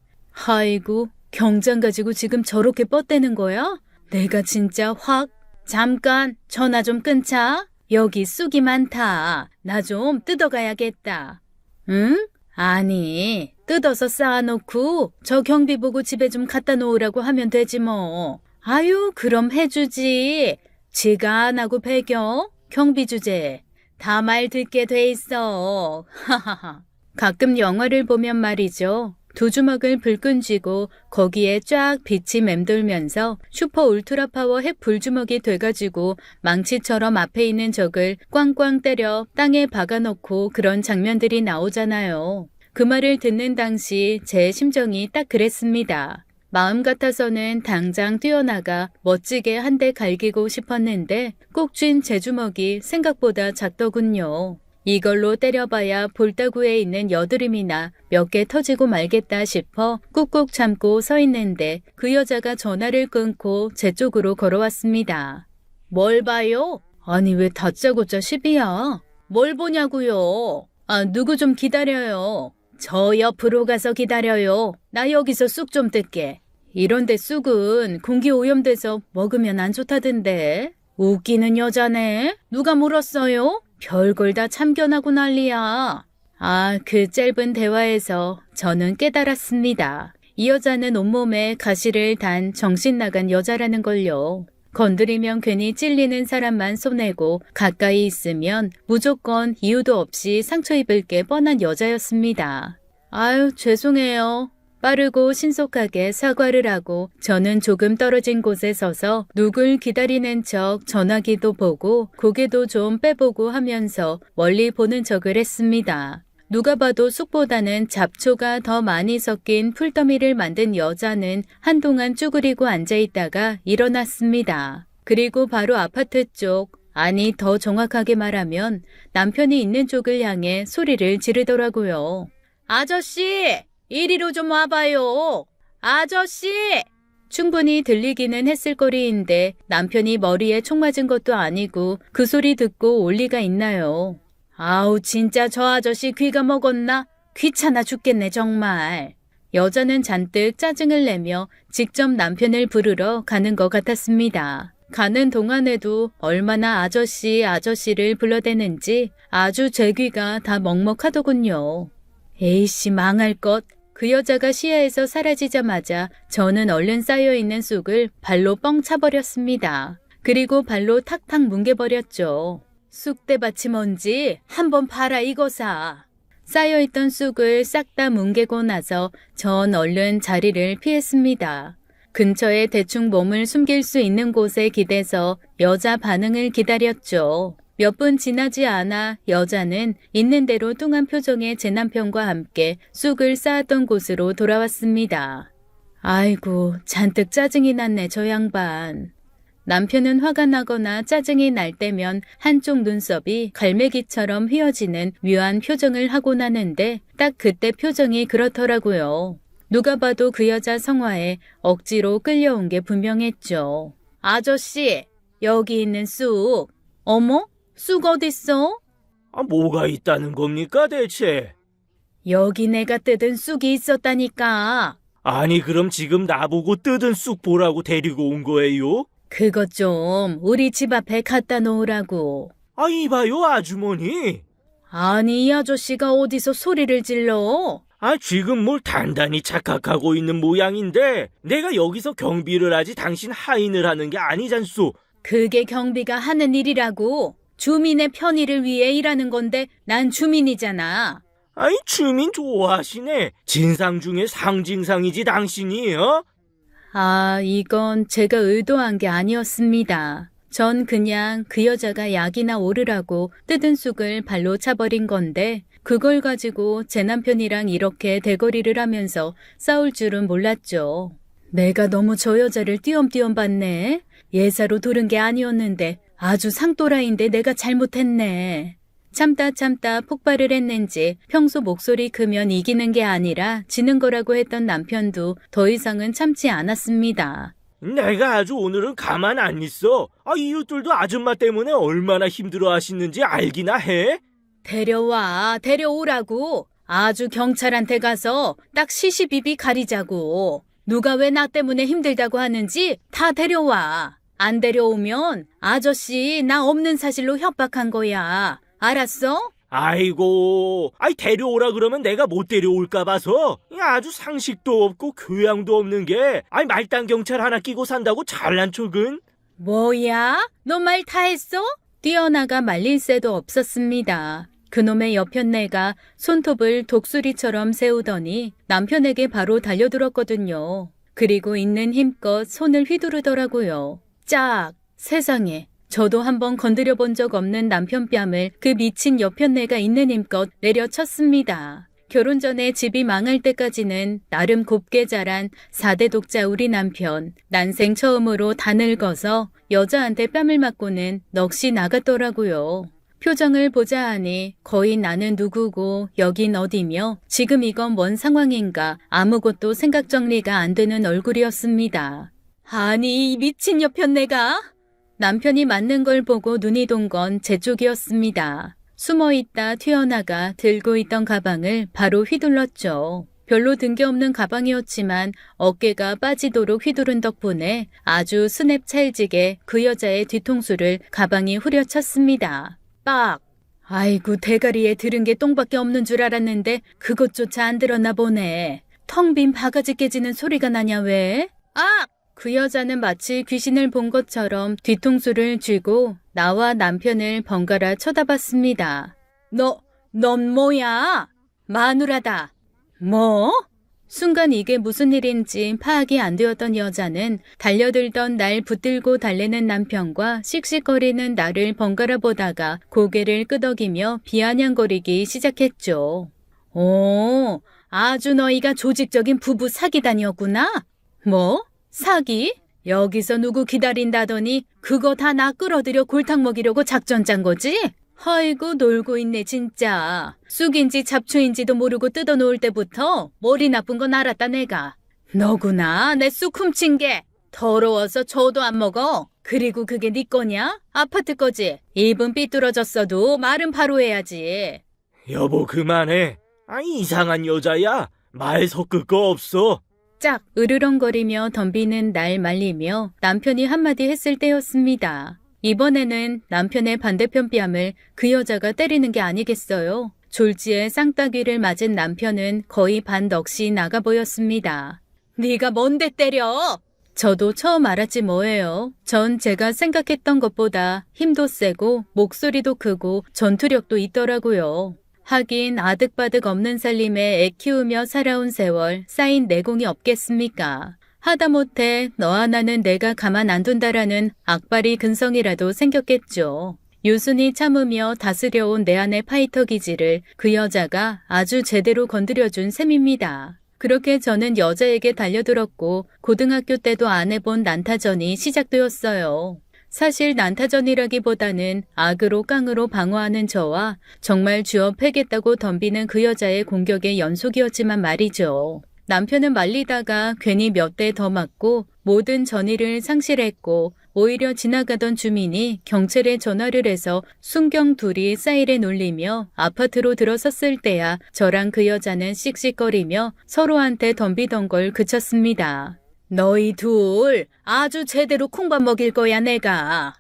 아이고, 경장 가지고 지금 저렇게 뻗대는 거야? 내가 진짜 확... 잠깐 전화 좀 끊자. 여기 쑥이 많다. 나 좀 뜯어가야겠다. 응? 아니, 뜯어서 쌓아놓고 저 경비 보고 집에 좀 갖다 놓으라고 하면 되지 뭐. 아유, 그럼 해주지. 지가 안 하고 배겨? 경비 주제. 다 말 듣게 돼 있어. 하하하. 가끔 영화를 보면 말이죠. 두 주먹을 불끈 쥐고 거기에 쫙 빛이 맴돌면서 슈퍼 울트라 파워 핵 불주먹이 돼가지고 망치처럼 앞에 있는 적을 꽝꽝 때려 땅에 박아놓고 그런 장면들이 나오잖아요. 그 말을 듣는 당시 제 심정이 딱 그랬습니다. 마음 같아서는 당장 뛰어나가 멋지게 한 대 갈기고 싶었는데 꼭 쥔 제 주먹이 생각보다 작더군요. 이걸로 때려봐야 볼따구에 있는 여드름이나 몇 개 터지고 말겠다 싶어 꾹꾹 참고 서 있는데 그 여자가 전화를 끊고 제 쪽으로 걸어왔습니다. 뭘 봐요? 아니 왜 다짜고짜 시비야? 뭘 보냐고요? 아 누구 좀 기다려요. 저 옆으로 가서 기다려요. 나 여기서 쑥 좀 뜯게. 이런데 쑥은 공기 오염돼서 먹으면 안 좋다던데. 웃기는 여자네. 누가 물었어요? 별걸 다 참견하고 난리야. 아, 그 짧은 대화에서 저는 깨달았습니다. 이 여자는 온몸에 가시를 단 정신 나간 여자라는 걸요. 건드리면 괜히 찔리는 사람만 손해고 가까이 있으면 무조건 이유도 없이 상처 입을 게 뻔한 여자였습니다. 아유, 죄송해요. 빠르고 신속하게 사과를 하고 저는 조금 떨어진 곳에 서서 누굴 기다리는 척 전화기도 보고 고개도 좀 빼보고 하면서 멀리 보는 척을 했습니다. 누가 봐도 쑥보다는 잡초가 더 많이 섞인 풀더미를 만든 여자는 한동안 쭈그리고 앉아있다가 일어났습니다. 그리고 바로 아파트 쪽, 아니 더 정확하게 말하면 남편이 있는 쪽을 향해 소리를 지르더라고요. 아저씨! 이리로 좀 와봐요. 아저씨! 충분히 들리기는 했을 거리인데 남편이 머리에 총 맞은 것도 아니고 그 소리 듣고 올 리가 있나요? 아우 진짜 저 아저씨 귀가 먹었나? 귀찮아 죽겠네 정말. 여자는 잔뜩 짜증을 내며 직접 남편을 부르러 가는 것 같았습니다. 가는 동안에도 얼마나 아저씨를 불러대는지 아주 제 귀가 다 먹먹하더군요. 에이씨 망할 것. 그 여자가 시야에서 사라지자마자 저는 얼른 쌓여있는 쑥을 발로 뻥 차버렸습니다. 그리고 발로 탁탁 뭉개버렸죠. 쑥대밭이 뭔지 한번 봐라 이거사. 쌓여있던 쑥을 싹 다 뭉개고 나서 전 얼른 자리를 피했습니다. 근처에 대충 몸을 숨길 수 있는 곳에 기대서 여자 반응을 기다렸죠. 몇 분 지나지 않아 여자는 있는 대로 뚱한 표정의 제 남편과 함께 쑥을 쌓았던 곳으로 돌아왔습니다. 아이고 잔뜩 짜증이 났네 저 양반. 남편은 화가 나거나 짜증이 날 때면 한쪽 눈썹이 갈매기처럼 휘어지는 묘한 표정을 하고 나는데 딱 그때 표정이 그렇더라고요. 누가 봐도 그 여자 성화에 억지로 끌려온 게 분명했죠. 아저씨, 여기 있는 쑥. 어머? 쑥 어딨어? 아, 뭐가 있다는 겁니까, 대체? 여기 내가 뜯은 쑥이 있었다니까. 아니, 그럼 지금 나보고 뜯은 쑥 보라고 데리고 온 거예요? 그것 좀 우리 집 앞에 갖다 놓으라고. 아, 이봐요, 아주머니. 아니, 이 아저씨가 어디서 소리를 질러? 아, 지금 뭘 단단히 착각하고 있는 모양인데, 내가 여기서 경비를 하지 당신 하인을 하는 게 아니잖소. 그게 경비가 하는 일이라고. 주민의 편의를 위해 일하는 건데 난 주민이잖아. 아이, 주민 좋아하시네. 진상 중에 상징상이지, 당신이, 어? 아, 이건 제가 의도한 게 아니었습니다. 전 그냥 그 여자가 약이나 오르라고 뜯은 쑥을 발로 차버린 건데 그걸 가지고 제 남편이랑 이렇게 대거리를 하면서 싸울 줄은 몰랐죠. 내가 너무 저 여자를 띄엄띄엄 봤네. 예사로 두른 게 아니었는데 아주 상또라인데 내가 잘못했네. 참다 폭발을 했는지 평소 목소리 크면 이기는 게 아니라 지는 거라고 했던 남편도 더 이상은 참지 않았습니다. 내가 아주 오늘은 가만 안 있어. 아, 이웃들도 아줌마 때문에 얼마나 힘들어 하시는지 알기나 해? 데려오라고. 아주 경찰한테 가서 딱 시시비비 가리자고. 누가 왜 나 때문에 힘들다고 하는지 다 데려와. 안 데려오면 아저씨 나 없는 사실로 협박한 거야. 알았어? 아이고, 아이, 데려오라 그러면 내가 못 데려올까 봐서. 아주 상식도 없고 교양도 없는 게, 아이, 말단 경찰 하나 끼고 산다고 잘난 척은? 뭐야? 너 말 다 했어? 뛰어나가 말릴 새도 없었습니다. 그놈의 여편네가 손톱을 독수리처럼 세우더니 남편에게 바로 달려들었거든요. 그리고 있는 힘껏 손을 휘두르더라고요. 짝! 세상에. 저도 한번 건드려 본 적 없는 남편 뺨을 그 미친 여편네가 있는 힘껏 내려쳤습니다. 결혼 전에 집이 망할 때까지는 나름 곱게 자란 4대 독자 우리 남편. 난생 처음으로 다 늙어서 여자한테 뺨을 맞고는 넋이 나갔더라고요. 표정을 보자 하니 거의 나는 누구고 여긴 어디며 지금 이건 뭔 상황인가 아무것도 생각 정리가 안 되는 얼굴이었습니다. 아니, 이 미친 여편네가? 남편이 맞는 걸 보고 눈이 돈 건 제 쪽이었습니다. 숨어있다 튀어나가 들고 있던 가방을 바로 휘둘렀죠. 별로 든 게 없는 가방이었지만 어깨가 빠지도록 휘두른 덕분에 아주 스냅 찰지게 그 여자의 뒤통수를 가방이 후려쳤습니다. 빡! 아이고, 대가리에 들은 게 똥밖에 없는 줄 알았는데 그것조차 안 들었나 보네. 텅 빈 바가지 깨지는 소리가 나냐 왜? 아! 그 여자는 마치 귀신을 본 것처럼 뒤통수를 쥐고 나와 남편을 번갈아 쳐다봤습니다. 넌 뭐야? 마누라다. 뭐? 순간 이게 무슨 일인지 파악이 안 되었던 여자는 달려들던 날 붙들고 달래는 남편과 씩씩거리는 나를 번갈아 보다가 고개를 끄덕이며 비아냥거리기 시작했죠. 오, 아주 너희가 조직적인 부부 사기단이었구나? 뭐? 사기? 여기서 누구 기다린다더니 그거 다 나 끌어들여 골탕 먹이려고 작전 짠 거지? 아이고, 놀고 있네 진짜. 쑥인지 잡초인지도 모르고 뜯어놓을 때부터 머리 나쁜 건 알았다 내가. 너구나, 내 쑥 훔친 게. 더러워서 저도 안 먹어. 그리고 그게 네 거냐? 아파트 거지? 입은 삐뚤어졌어도 말은 바로 해야지. 여보, 그만해. 아, 이상한 여자야. 말 섞을 거 없어. 짝 으르렁거리며 덤비는 날 말리며 남편이 한마디 했을 때였습니다. 이번에는 남편의 반대편 뺨을 그 여자가 때리는 게 아니겠어요. 졸지에 쌍따귀를 맞은 남편은 거의 반 넋이 나가 보였습니다. 네가 뭔데 때려? 저도 처음 알았지 뭐예요. 전 제가 생각했던 것보다 힘도 세고 목소리도 크고 전투력도 있더라고요. 하긴 아득바득 없는 살림에 애 키우며 살아온 세월 쌓인 내공이 없겠습니까? 하다못해 너 하나는 내가 가만 안 둔다라는 악바리 근성이라도 생겼겠죠. 유순히 참으며 다스려온 내 안의 파이터 기질을 그 여자가 아주 제대로 건드려준 셈입니다. 그렇게 저는 여자에게 달려들었고 고등학교 때도 안 해본 난타전이 시작되었어요. 사실 난타전이라기보다는 악으로 깡으로 방어하는 저와 정말 쥐어패겠다고 덤비는 그 여자의 공격의 연속이었지만 말이죠. 남편은 말리다가 괜히 몇 대 더 맞고 모든 전의를 상실했고 오히려 지나가던 주민이 경찰에 전화를 해서 순경 둘이 사이렌 울리며 아파트로 들어섰을 때야 저랑 그 여자는 씩씩거리며 서로한테 덤비던 걸 그쳤습니다. 너희 둘 아주 제대로 콩밥 먹일 거야 내가.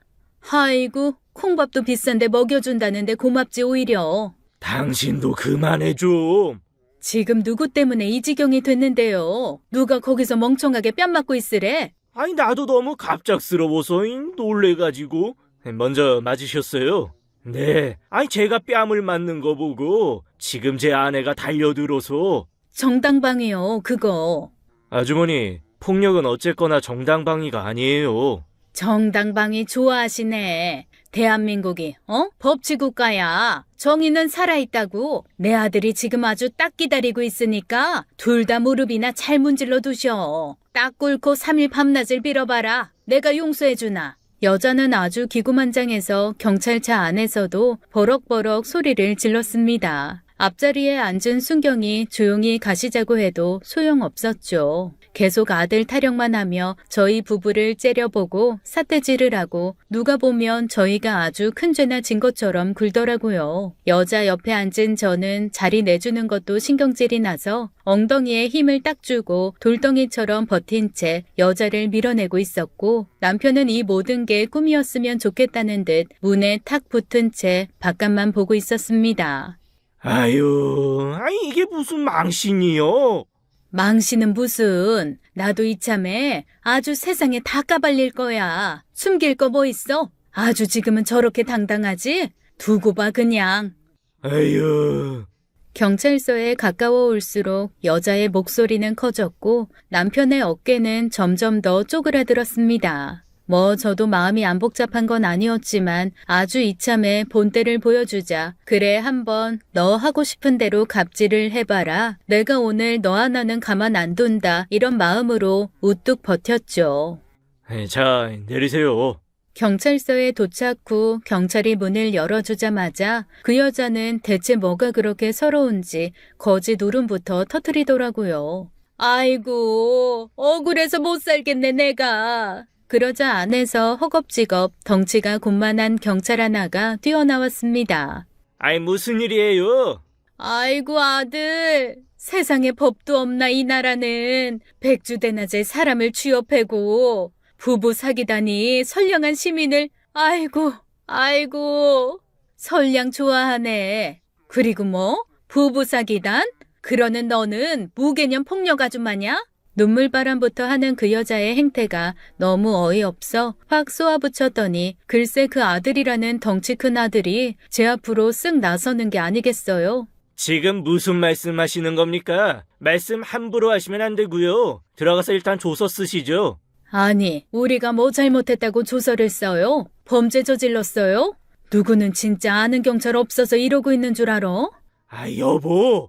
아이고 콩밥도 비싼데 먹여준다는데 고맙지 오히려. 당신도 그만해 좀. 지금 누구 때문에 이 지경이 됐는데요. 누가 거기서 멍청하게 뺨 맞고 있으래? 아니 나도 너무 갑작스러워서 놀래가지고. 먼저 맞으셨어요? 네. 아니 제가 뺨을 맞는 거 보고 지금 제 아내가 달려들어서. 정당방위요 그거. 아주머니, 폭력은 어쨌거나 정당방위가 아니에요. 정당방위 좋아하시네. 대한민국이 법치국가야. 정의는 살아있다고. 내 아들이 지금 아주 딱 기다리고 있으니까 둘 다 무릎이나 잘 문질러 두셔. 딱 꿇고 3일 밤낮을 빌어봐라. 내가 용서해주나. 여자는 아주 기구만장해서 경찰차 안에서도 버럭버럭 소리를 질렀습니다. 앞자리에 앉은 순경이 조용히 가시자고 해도 소용없었죠. 계속 아들 타령만 하며 저희 부부를 째려보고 삿대질을 하고 누가 보면 저희가 아주 큰 죄나 진 것처럼 굴더라고요. 여자 옆에 앉은 저는 자리 내주는 것도 신경질이 나서 엉덩이에 힘을 딱 주고 돌덩이처럼 버틴 채 여자를 밀어내고 있었고 남편은 이 모든 게 꿈이었으면 좋겠다는 듯 문에 탁 붙은 채 바깥만 보고 있었습니다. 아유, 아니 이게 무슨 망신이요? 망신은 무슨. 나도 이참에 아주 세상에 다 까발릴 거야. 숨길 거 뭐 있어? 아주 지금은 저렇게 당당하지? 두고 봐 그냥. 아유. 경찰서에 가까워 올수록 여자의 목소리는 커졌고 남편의 어깨는 점점 더 쪼그라들었습니다. 저도 마음이 안 복잡한 건 아니었지만 아주 이참에 본때를 보여주자. 그래 한번 너 하고 싶은 대로 갑질을 해봐라. 내가 오늘 너 하나는 가만 안 둔다. 이런 마음으로 우뚝 버텼죠. 자, 내리세요. 경찰서에 도착 후 경찰이 문을 열어주자마자 그 여자는 대체 뭐가 그렇게 서러운지 거짓 울음부터 터뜨리더라고요. 아이고 억울해서 못 살겠네 내가. 그러자 안에서 허겁지겁 덩치가 곤만한 경찰 하나가 뛰어나왔습니다. 아이 무슨 일이에요? 아이고 아들, 세상에 법도 없나 이 나라는. 백주대낮에 사람을 쥐어패고 부부 사귀다니 선량한 시민을. 아이고 선량 좋아하네. 그리고 부부 사귀단? 그러는 너는 무개념 폭력 아줌마냐? 눈물바람부터 하는 그 여자의 행태가 너무 어이없어 확 쏘아붙였더니 글쎄 그 아들이라는 덩치 큰 아들이 제 앞으로 쓱 나서는 게 아니겠어요. 지금 무슨 말씀하시는 겁니까? 말씀 함부로 하시면 안 되고요. 들어가서 일단 조서 쓰시죠. 아니, 우리가 뭐 잘못했다고 조서를 써요? 범죄 저질렀어요? 누구는 진짜 아는 경찰 없어서 이러고 있는 줄 알아? 아, 여보.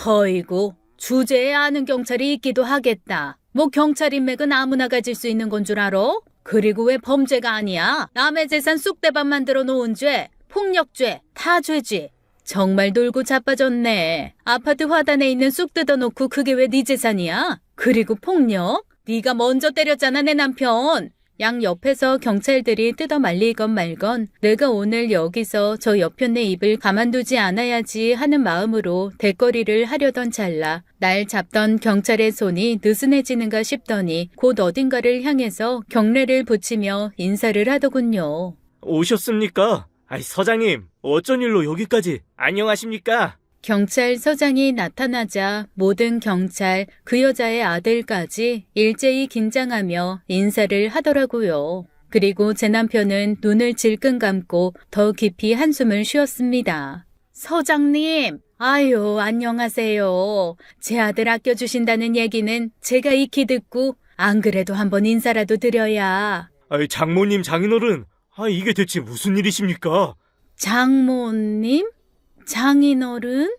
허이고, 주제에 아는 경찰이 있기도 하겠다. 경찰 인맥은 아무나 가질 수 있는 건 줄 알아? 그리고 왜 범죄가 아니야? 남의 재산 쑥대밭 만들어 놓은 죄, 폭력죄, 다 죄지. 정말 놀고 자빠졌네. 아파트 화단에 있는 쑥 뜯어놓고 그게 왜 네 재산이야? 그리고 폭력? 네가 먼저 때렸잖아 내 남편. 양 옆에서 경찰들이 뜯어 말리건 말건 내가 오늘 여기서 저 여편네 입을 가만두지 않아야지 하는 마음으로 대거리를 하려던 찰나 날 잡던 경찰의 손이 느슨해지는가 싶더니 곧 어딘가를 향해서 경례를 붙이며 인사를 하더군요. 오셨습니까? 아이, 서장님, 어쩐 일로 여기까지? 안녕하십니까? 경찰서장이 나타나자 모든 경찰, 그 여자의 아들까지 일제히 긴장하며 인사를 하더라고요. 그리고 제 남편은 눈을 질끈 감고 더 깊이 한숨을 쉬었습니다. 서장님, 아유, 안녕하세요. 제 아들 아껴주신다는 얘기는 제가 익히 듣고 안 그래도 한번 인사라도 드려야. 아이, 장모님, 장인어른, 이게 대체 무슨 일이십니까? 장모님? 장인어른?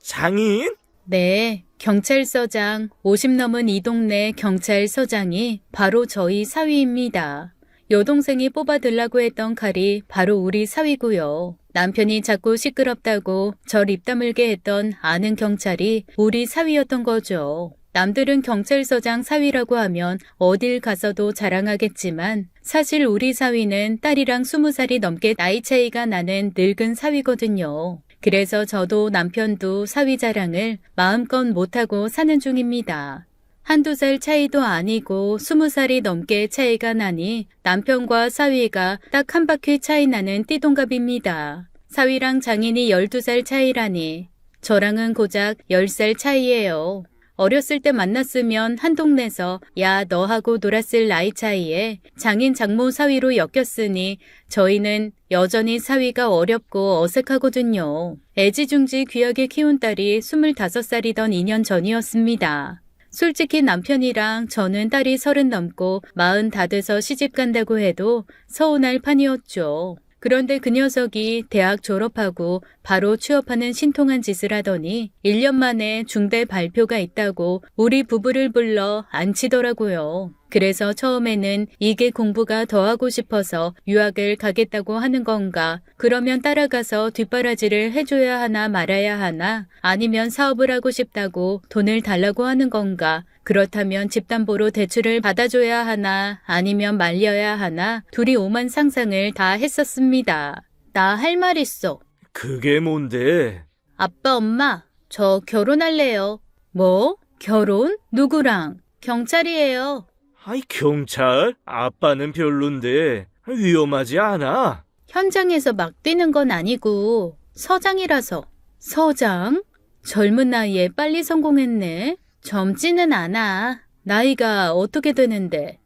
장인? 네, 경찰서장 50 넘은 이 동네 경찰서장이 바로 저희 사위입니다. 여동생이 뽑아들라고 했던 칼이 바로 우리 사위고요. 남편이 자꾸 시끄럽다고 절 입 다물게 했던 아는 경찰이 우리 사위였던 거죠. 남들은 경찰서장 사위라고 하면 어딜 가서도 자랑하겠지만 사실 우리 사위는 딸이랑 20살이 넘게 나이 차이가 나는 늙은 사위거든요. 그래서 저도 남편도 사위 자랑을 마음껏 못하고 사는 중입니다. 한두 살 차이도 아니고 20살이 넘게 차이가 나니 남편과 사위가 딱 한 바퀴 차이 나는 띠동갑입니다. 사위랑 장인이 12살 차이라니 저랑은 고작 10살 차이예요. 어렸을 때 만났으면 한 동네에서 야 너하고 놀았을 나이 차이에 장인 장모 사위로 엮였으니 저희는 여전히 사위가 어렵고 어색하거든요. 애지중지 귀하게 키운 딸이 25살이던 2년 전이었습니다. 솔직히 남편이랑 저는 딸이 30 넘고 40 다 돼서 시집 간다고 해도 서운할 판이었죠. 그런데 그 녀석이 대학 졸업하고 바로 취업하는 신통한 짓을 하더니 1년 만에 중대 발표가 있다고 우리 부부를 불러 앉히더라고요. 그래서 처음에는 이게 공부가 더 하고 싶어서 유학을 가겠다고 하는 건가, 그러면 따라가서 뒷바라지를 해줘야 하나 말아야 하나, 아니면 사업을 하고 싶다고 돈을 달라고 하는 건가, 그렇다면 집담보로 대출을 받아줘야 하나 아니면 말려야 하나, 둘이 오만 상상을 다 했었습니다. 나 할 말 있어. 그게 뭔데? 아빠 엄마 저 결혼할래요. 뭐? 결혼? 누구랑? 경찰이에요. 아이, 경찰? 아빠는 별론데 위험하지 않아? 현장에서 막 뛰는 건 아니고 서장이라서. 서장? 젊은 나이에 빨리 성공했네. 젊지는 않아. 나이가 어떻게 되는데?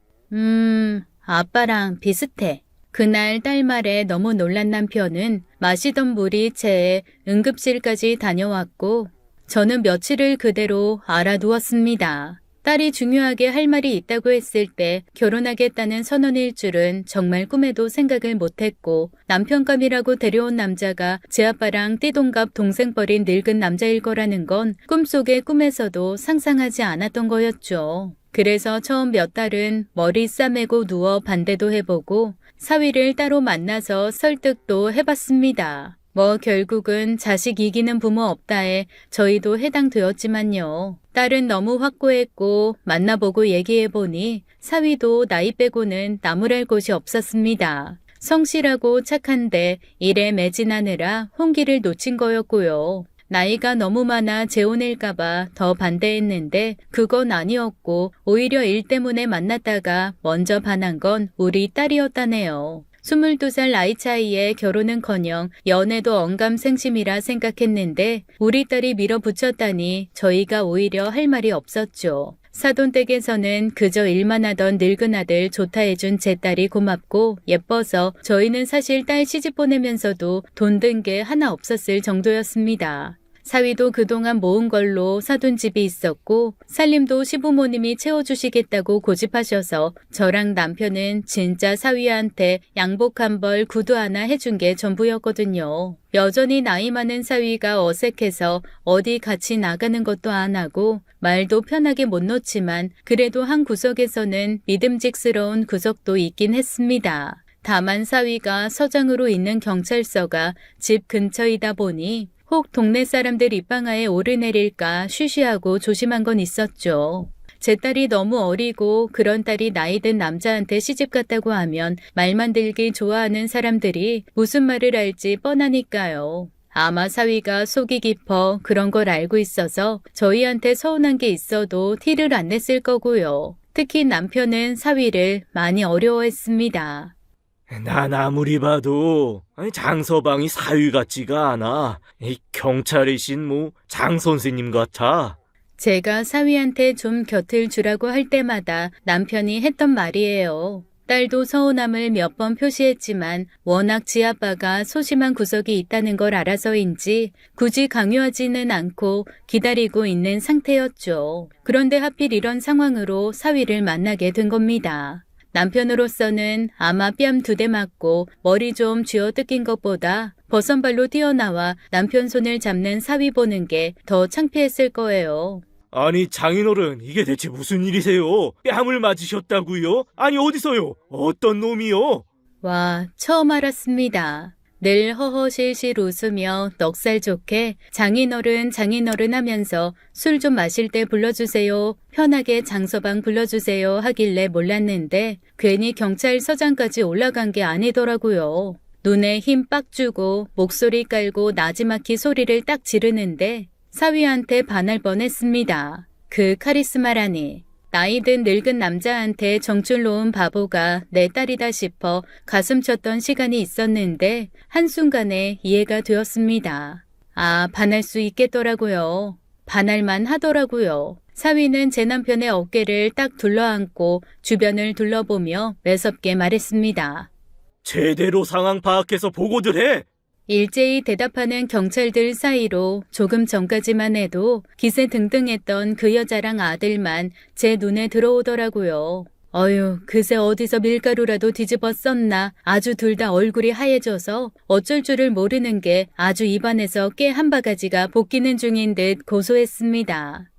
아빠랑 비슷해. 그날 딸 말에 너무 놀란 남편은 마시던 물이 채에 응급실까지 다녀왔고 저는 며칠을 그대로 알아두었습니다. 딸이 중요하게 할 말이 있다고 했을 때 결혼하겠다는 선언일 줄은 정말 꿈에도 생각을 못했고, 남편감이라고 데려온 남자가 제 아빠랑 띠동갑 동생뻘인 늙은 남자일 거라는 건 꿈속의 꿈에서도 상상하지 않았던 거였죠. 그래서 처음 몇 달은 머리 싸매고 누워 반대도 해보고 사위를 따로 만나서 설득도 해봤습니다. 뭐 결국은 자식 이기는 부모 없다에 저희도 해당되었지만요. 딸은 너무 확고했고 만나보고 얘기해보니 사위도 나이 빼고는 나무랄 곳이 없었습니다. 성실하고 착한데 일에 매진하느라 혼기를 놓친 거였고요. 나이가 너무 많아 재혼일까봐 더 반대했는데 그건 아니었고 오히려 일 때문에 만났다가 먼저 반한 건 우리 딸이었다네요. 22살 나이 차이에 결혼은커녕 연애도 언감생심이라 생각했는데 우리 딸이 밀어붙였다니 저희가 오히려 할 말이 없었죠. 사돈댁에서는 그저 일만 하던 늙은 아들 좋다 해준 제 딸이 고맙고 예뻐서 저희는 사실 딸 시집 보내면서도 돈 든 게 하나 없었을 정도였습니다. 사위도 그동안 모은 걸로 사돈 집이 있었고 살림도 시부모님이 채워주시겠다고 고집하셔서 저랑 남편은 진짜 사위한테 양복 한 벌 구두 하나 해준 게 전부였거든요. 여전히 나이 많은 사위가 어색해서 어디 같이 나가는 것도 안 하고 말도 편하게 못 놓지만 그래도 한 구석에서는 믿음직스러운 구석도 있긴 했습니다. 다만 사위가 서장으로 있는 경찰서가 집 근처이다 보니 혹 동네 사람들 입방아에 오르내릴까 쉬쉬하고 조심한 건 있었죠. 제 딸이 너무 어리고 그런 딸이 나이 든 남자한테 시집 갔다고 하면 말만 들기 좋아하는 사람들이 무슨 말을 할지 뻔하니까요. 아마 사위가 속이 깊어 그런 걸 알고 있어서 저희한테 서운한 게 있어도 티를 안 냈을 거고요. 특히 남편은 사위를 많이 어려워했습니다. 난 아무리 봐도 장서방이 사위 같지가 않아. 경찰이신 장 선생님 같아. 제가 사위한테 좀 곁을 주라고 할 때마다 남편이 했던 말이에요. 딸도 서운함을 몇 번 표시했지만 워낙 지아빠가 소심한 구석이 있다는 걸 알아서인지 굳이 강요하지는 않고 기다리고 있는 상태였죠. 그런데 하필 이런 상황으로 사위를 만나게 된 겁니다. 남편으로서는 아마 뺨 2대 맞고 머리 좀 쥐어뜯긴 것보다 버선발로 뛰어나와 남편 손을 잡는 사위 보는 게 더 창피했을 거예요. 아니, 장인어른, 이게 대체 무슨 일이세요? 뺨을 맞으셨다고요? 아니, 어디서요? 어떤 놈이요? 와, 처음 알았습니다. 늘 허허실실 웃으며 넉살 좋게 장인어른 장인어른 하면서 술 좀 마실 때 불러주세요. 편하게 장서방 불러주세요 하길래 몰랐는데 괜히 경찰서장까지 올라간 게 아니더라고요. 눈에 힘 빡 주고 목소리 깔고 나지막히 소리를 딱 지르는데 사위한테 반할 뻔했습니다. 그 카리스마라니. 나이든 늙은 남자한테 정줄 놓은 바보가 내 딸이다 싶어 가슴 쳤던 시간이 있었는데 한순간에 이해가 되었습니다. 아, 반할 수 있겠더라고요. 반할만 하더라고요. 사위는 제 남편의 어깨를 딱 둘러안고 주변을 둘러보며 매섭게 말했습니다. 제대로 상황 파악해서 보고들 해! 일제히 대답하는 경찰들 사이로 조금 전까지만 해도 기세 등등했던 그 여자랑 아들만 제 눈에 들어오더라고요. 어휴, 그새 어디서 밀가루라도 뒤집어 썼나 아주 둘 다 얼굴이 하얘져서 어쩔 줄을 모르는 게 아주 입안에서 깨 한 바가지가 볶이는 중인 듯 고소했습니다.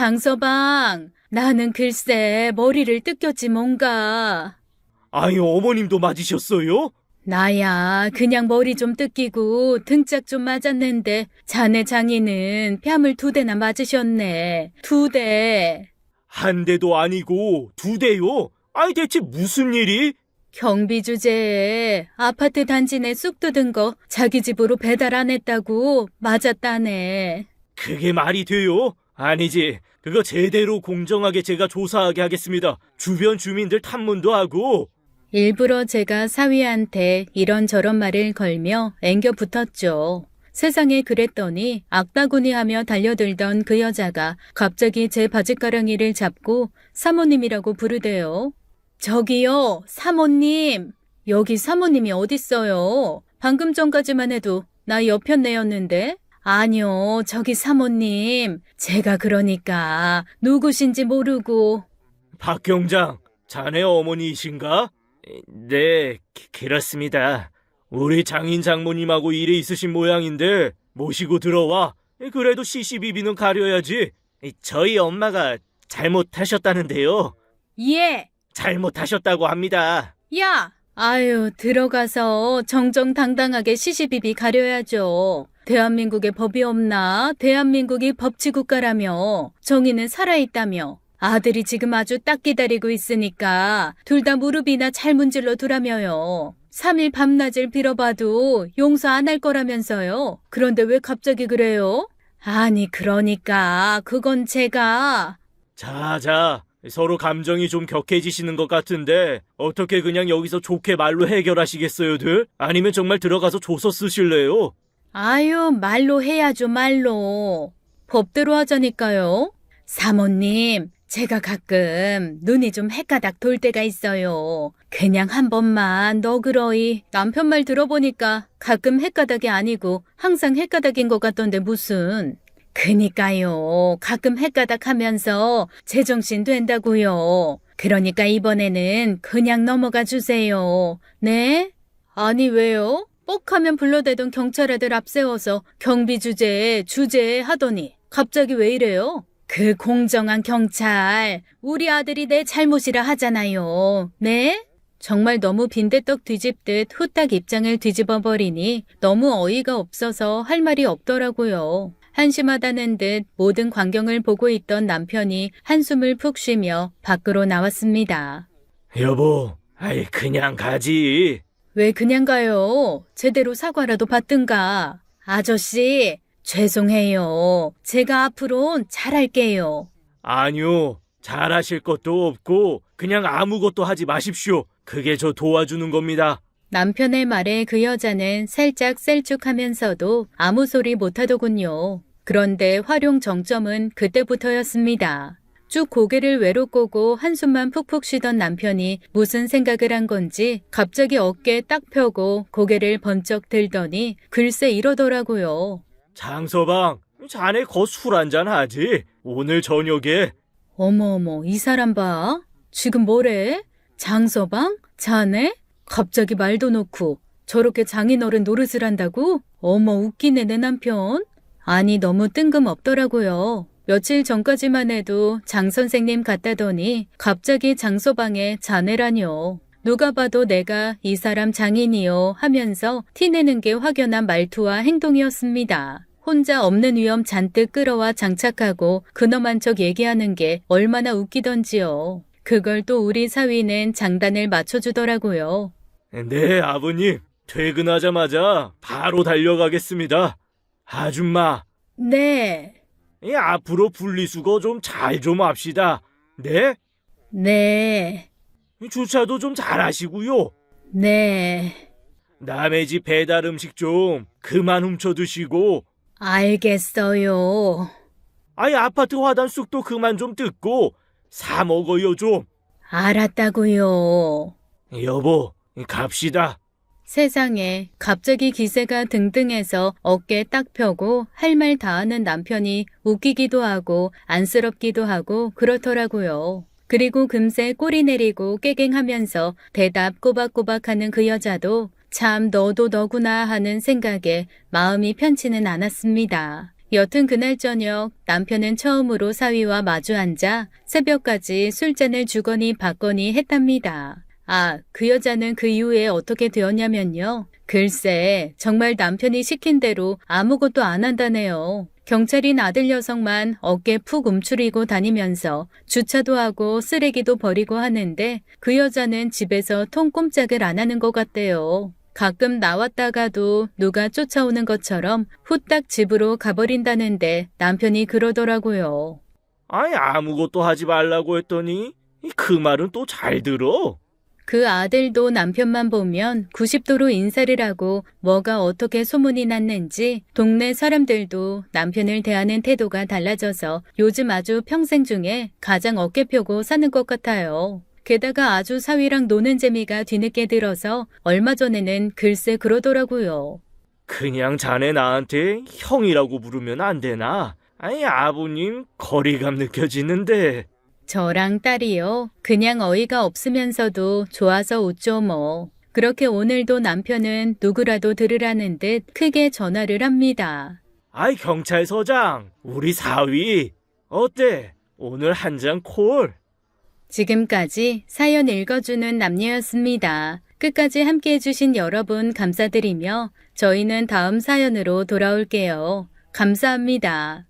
장서방, 나는 글쎄 머리를 뜯겼지 뭔가. 아니, 어머님도 맞으셨어요? 나야 그냥 머리 좀 뜯기고 등짝 좀 맞았는데 자네 장인은 뺨을 2대나 맞으셨네. 2대. 한 대도 아니고 2대요? 아니, 대체 무슨 일이? 경비 주제에 아파트 단지 내 쑥 뜯은 거 자기 집으로 배달 안 했다고 맞았다네. 그게 말이 돼요? 아니지. 그거 제대로 공정하게 제가 조사하게 하겠습니다. 주변 주민들 탐문도 하고. 일부러 제가 사위한테 이런저런 말을 걸며 앵겨 붙었죠. 세상에 그랬더니 악다구니 하며 달려들던 그 여자가 갑자기 제 바짓가랑이를 잡고 사모님이라고 부르대요. 저기요, 사모님. 여기 사모님이 어딨어요? 방금 전까지만 해도 나 옆편네였는데. 아니요, 저기 사모님. 제가 그러니까 누구신지 모르고. 박 경장, 자네 어머니이신가? 네, 그렇습니다. 우리 장인 장모님하고 일에 있으신 모양인데 모시고 들어와. 그래도 시시비비는 가려야지. 저희 엄마가 잘못하셨다는데요. 예. 잘못하셨다고 합니다. 야! 아유, 들어가서 정정당당하게 시시비비 가려야죠. 대한민국에 법이 없나? 대한민국이 법치국가라며. 정의는 살아있다며. 아들이 지금 아주 딱 기다리고 있으니까 둘 다 무릎이나 잘 문질러 두라며요. 3일 밤낮을 빌어봐도 용서 안 할 거라면서요. 그런데 왜 갑자기 그래요? 아니, 그러니까 그건 제가... 자, 서로 감정이 좀 격해지시는 것 같은데 어떻게 그냥 여기서 좋게 말로 해결하시겠어요들? 아니면 정말 들어가서 조서 쓰실래요? 아유, 말로 해야죠, 말로. 법대로 하자니까요. 사모님, 제가 가끔 눈이 좀 헷가닥 돌 때가 있어요. 그냥 한 번만 너그러이 남편 말 들어보니까 가끔 헷가닥이 아니고 항상 헷가닥인 것 같던데 무슨. 그니까요. 가끔 헷가닥 하면서 제정신 된다고요. 그러니까 이번에는 그냥 넘어가 주세요. 네? 아니 왜요? 뻑하면 불러대던 경찰 애들 앞세워서 경비 주제에 하더니 갑자기 왜 이래요? 그 공정한 경찰, 우리 아들이 내 잘못이라 하잖아요. 네? 정말 너무 빈대떡 뒤집듯 후딱 입장을 뒤집어버리니 너무 어이가 없어서 할 말이 없더라고요. 한심하다는 듯 모든 광경을 보고 있던 남편이 한숨을 푹 쉬며 밖으로 나왔습니다. 여보, 아이 그냥 가지. 왜 그냥 가요? 제대로 사과라도 받든가. 아저씨, 죄송해요. 제가 앞으론 잘할게요. 아니요, 잘하실 것도 없고 그냥 아무것도 하지 마십시오. 그게 저 도와주는 겁니다. 남편의 말에 그 여자는 살짝 셀쭉하면서도 아무 소리 못하더군요. 그런데 활용 정점은 그때부터였습니다. 쭉 고개를 외로 꼬고 한숨만 푹푹 쉬던 남편이 무슨 생각을 한 건지 갑자기 어깨 딱 펴고 고개를 번쩍 들더니 글쎄 이러더라고요. 장서방, 자네 거 술 한잔 하지? 오늘 저녁에. 어머어머, 이 사람 봐. 지금 뭐래? 장서방? 자네? 갑자기 말도 놓고 저렇게 장인어른 노릇을 한다고? 어머, 웃기네 내 남편. 아니 너무 뜬금없더라고요. 며칠 전까지만 해도 장 선생님 같다더니 갑자기 장소방에 자네라뇨. 누가 봐도 내가 이 사람 장인이요 하면서 티내는 게 확연한 말투와 행동이었습니다. 혼자 없는 위험 잔뜩 끌어와 장착하고 근엄한 척 얘기하는 게 얼마나 웃기던지요. 그걸 또 우리 사위는 장단을 맞춰주더라고요. 네, 아버님. 퇴근하자마자 바로 달려가겠습니다. 아줌마, 네, 앞으로 분리수거 좀 잘 좀 합시다. 네? 네, 주차도 좀 잘하시고요. 네, 남의 집 배달 음식 좀 그만 훔쳐 드시고, 알겠어요. 아파트 화단 쑥도 그만 좀 뜯고 사 먹어요 좀. 알았다고요. 여보, 갑시다. 세상에 갑자기 기세가 등등해서 어깨 딱 펴고 할 말 다 하는 남편이 웃기기도 하고 안쓰럽기도 하고 그렇더라고요. 그리고 금세 꼬리 내리고 깨갱하면서 대답 꼬박꼬박하는 그 여자도 참 너도 너구나 하는 생각에 마음이 편치는 않았습니다. 여튼 그날 저녁 남편은 처음으로 사위와 마주 앉아 새벽까지 술잔을 주거니 받거니 했답니다. 그 여자는 그 이후에 어떻게 되었냐면요. 글쎄, 정말 남편이 시킨 대로 아무것도 안 한다네요. 경찰인 아들 녀석만 어깨 푹 움츠리고 다니면서 주차도 하고 쓰레기도 버리고 하는데 그 여자는 집에서 통 꼼짝을 안 하는 것 같대요. 가끔 나왔다가도 누가 쫓아오는 것처럼 후딱 집으로 가버린다는데 남편이 그러더라고요. 아무것도 하지 말라고 했더니 그 말은 또 잘 들어. 그 아들도 남편만 보면 90도로 인사를 하고 뭐가 어떻게 소문이 났는지 동네 사람들도 남편을 대하는 태도가 달라져서 요즘 아주 평생 중에 가장 어깨 펴고 사는 것 같아요. 게다가 아주 사위랑 노는 재미가 뒤늦게 들어서 얼마 전에는 글쎄 그러더라고요. 그냥 자네 나한테 형이라고 부르면 안 되나? 아버님 거리감 느껴지는데. 저랑 딸이요. 그냥 어이가 없으면서도 좋아서 웃죠 뭐. 그렇게 오늘도 남편은 누구라도 들으라는 듯 크게 전화를 합니다. 경찰서장, 우리 사위. 어때? 오늘 한 잔 콜? 지금까지 사연 읽어주는 남녀였습니다. 끝까지 함께 해주신 여러분 감사드리며 저희는 다음 사연으로 돌아올게요. 감사합니다.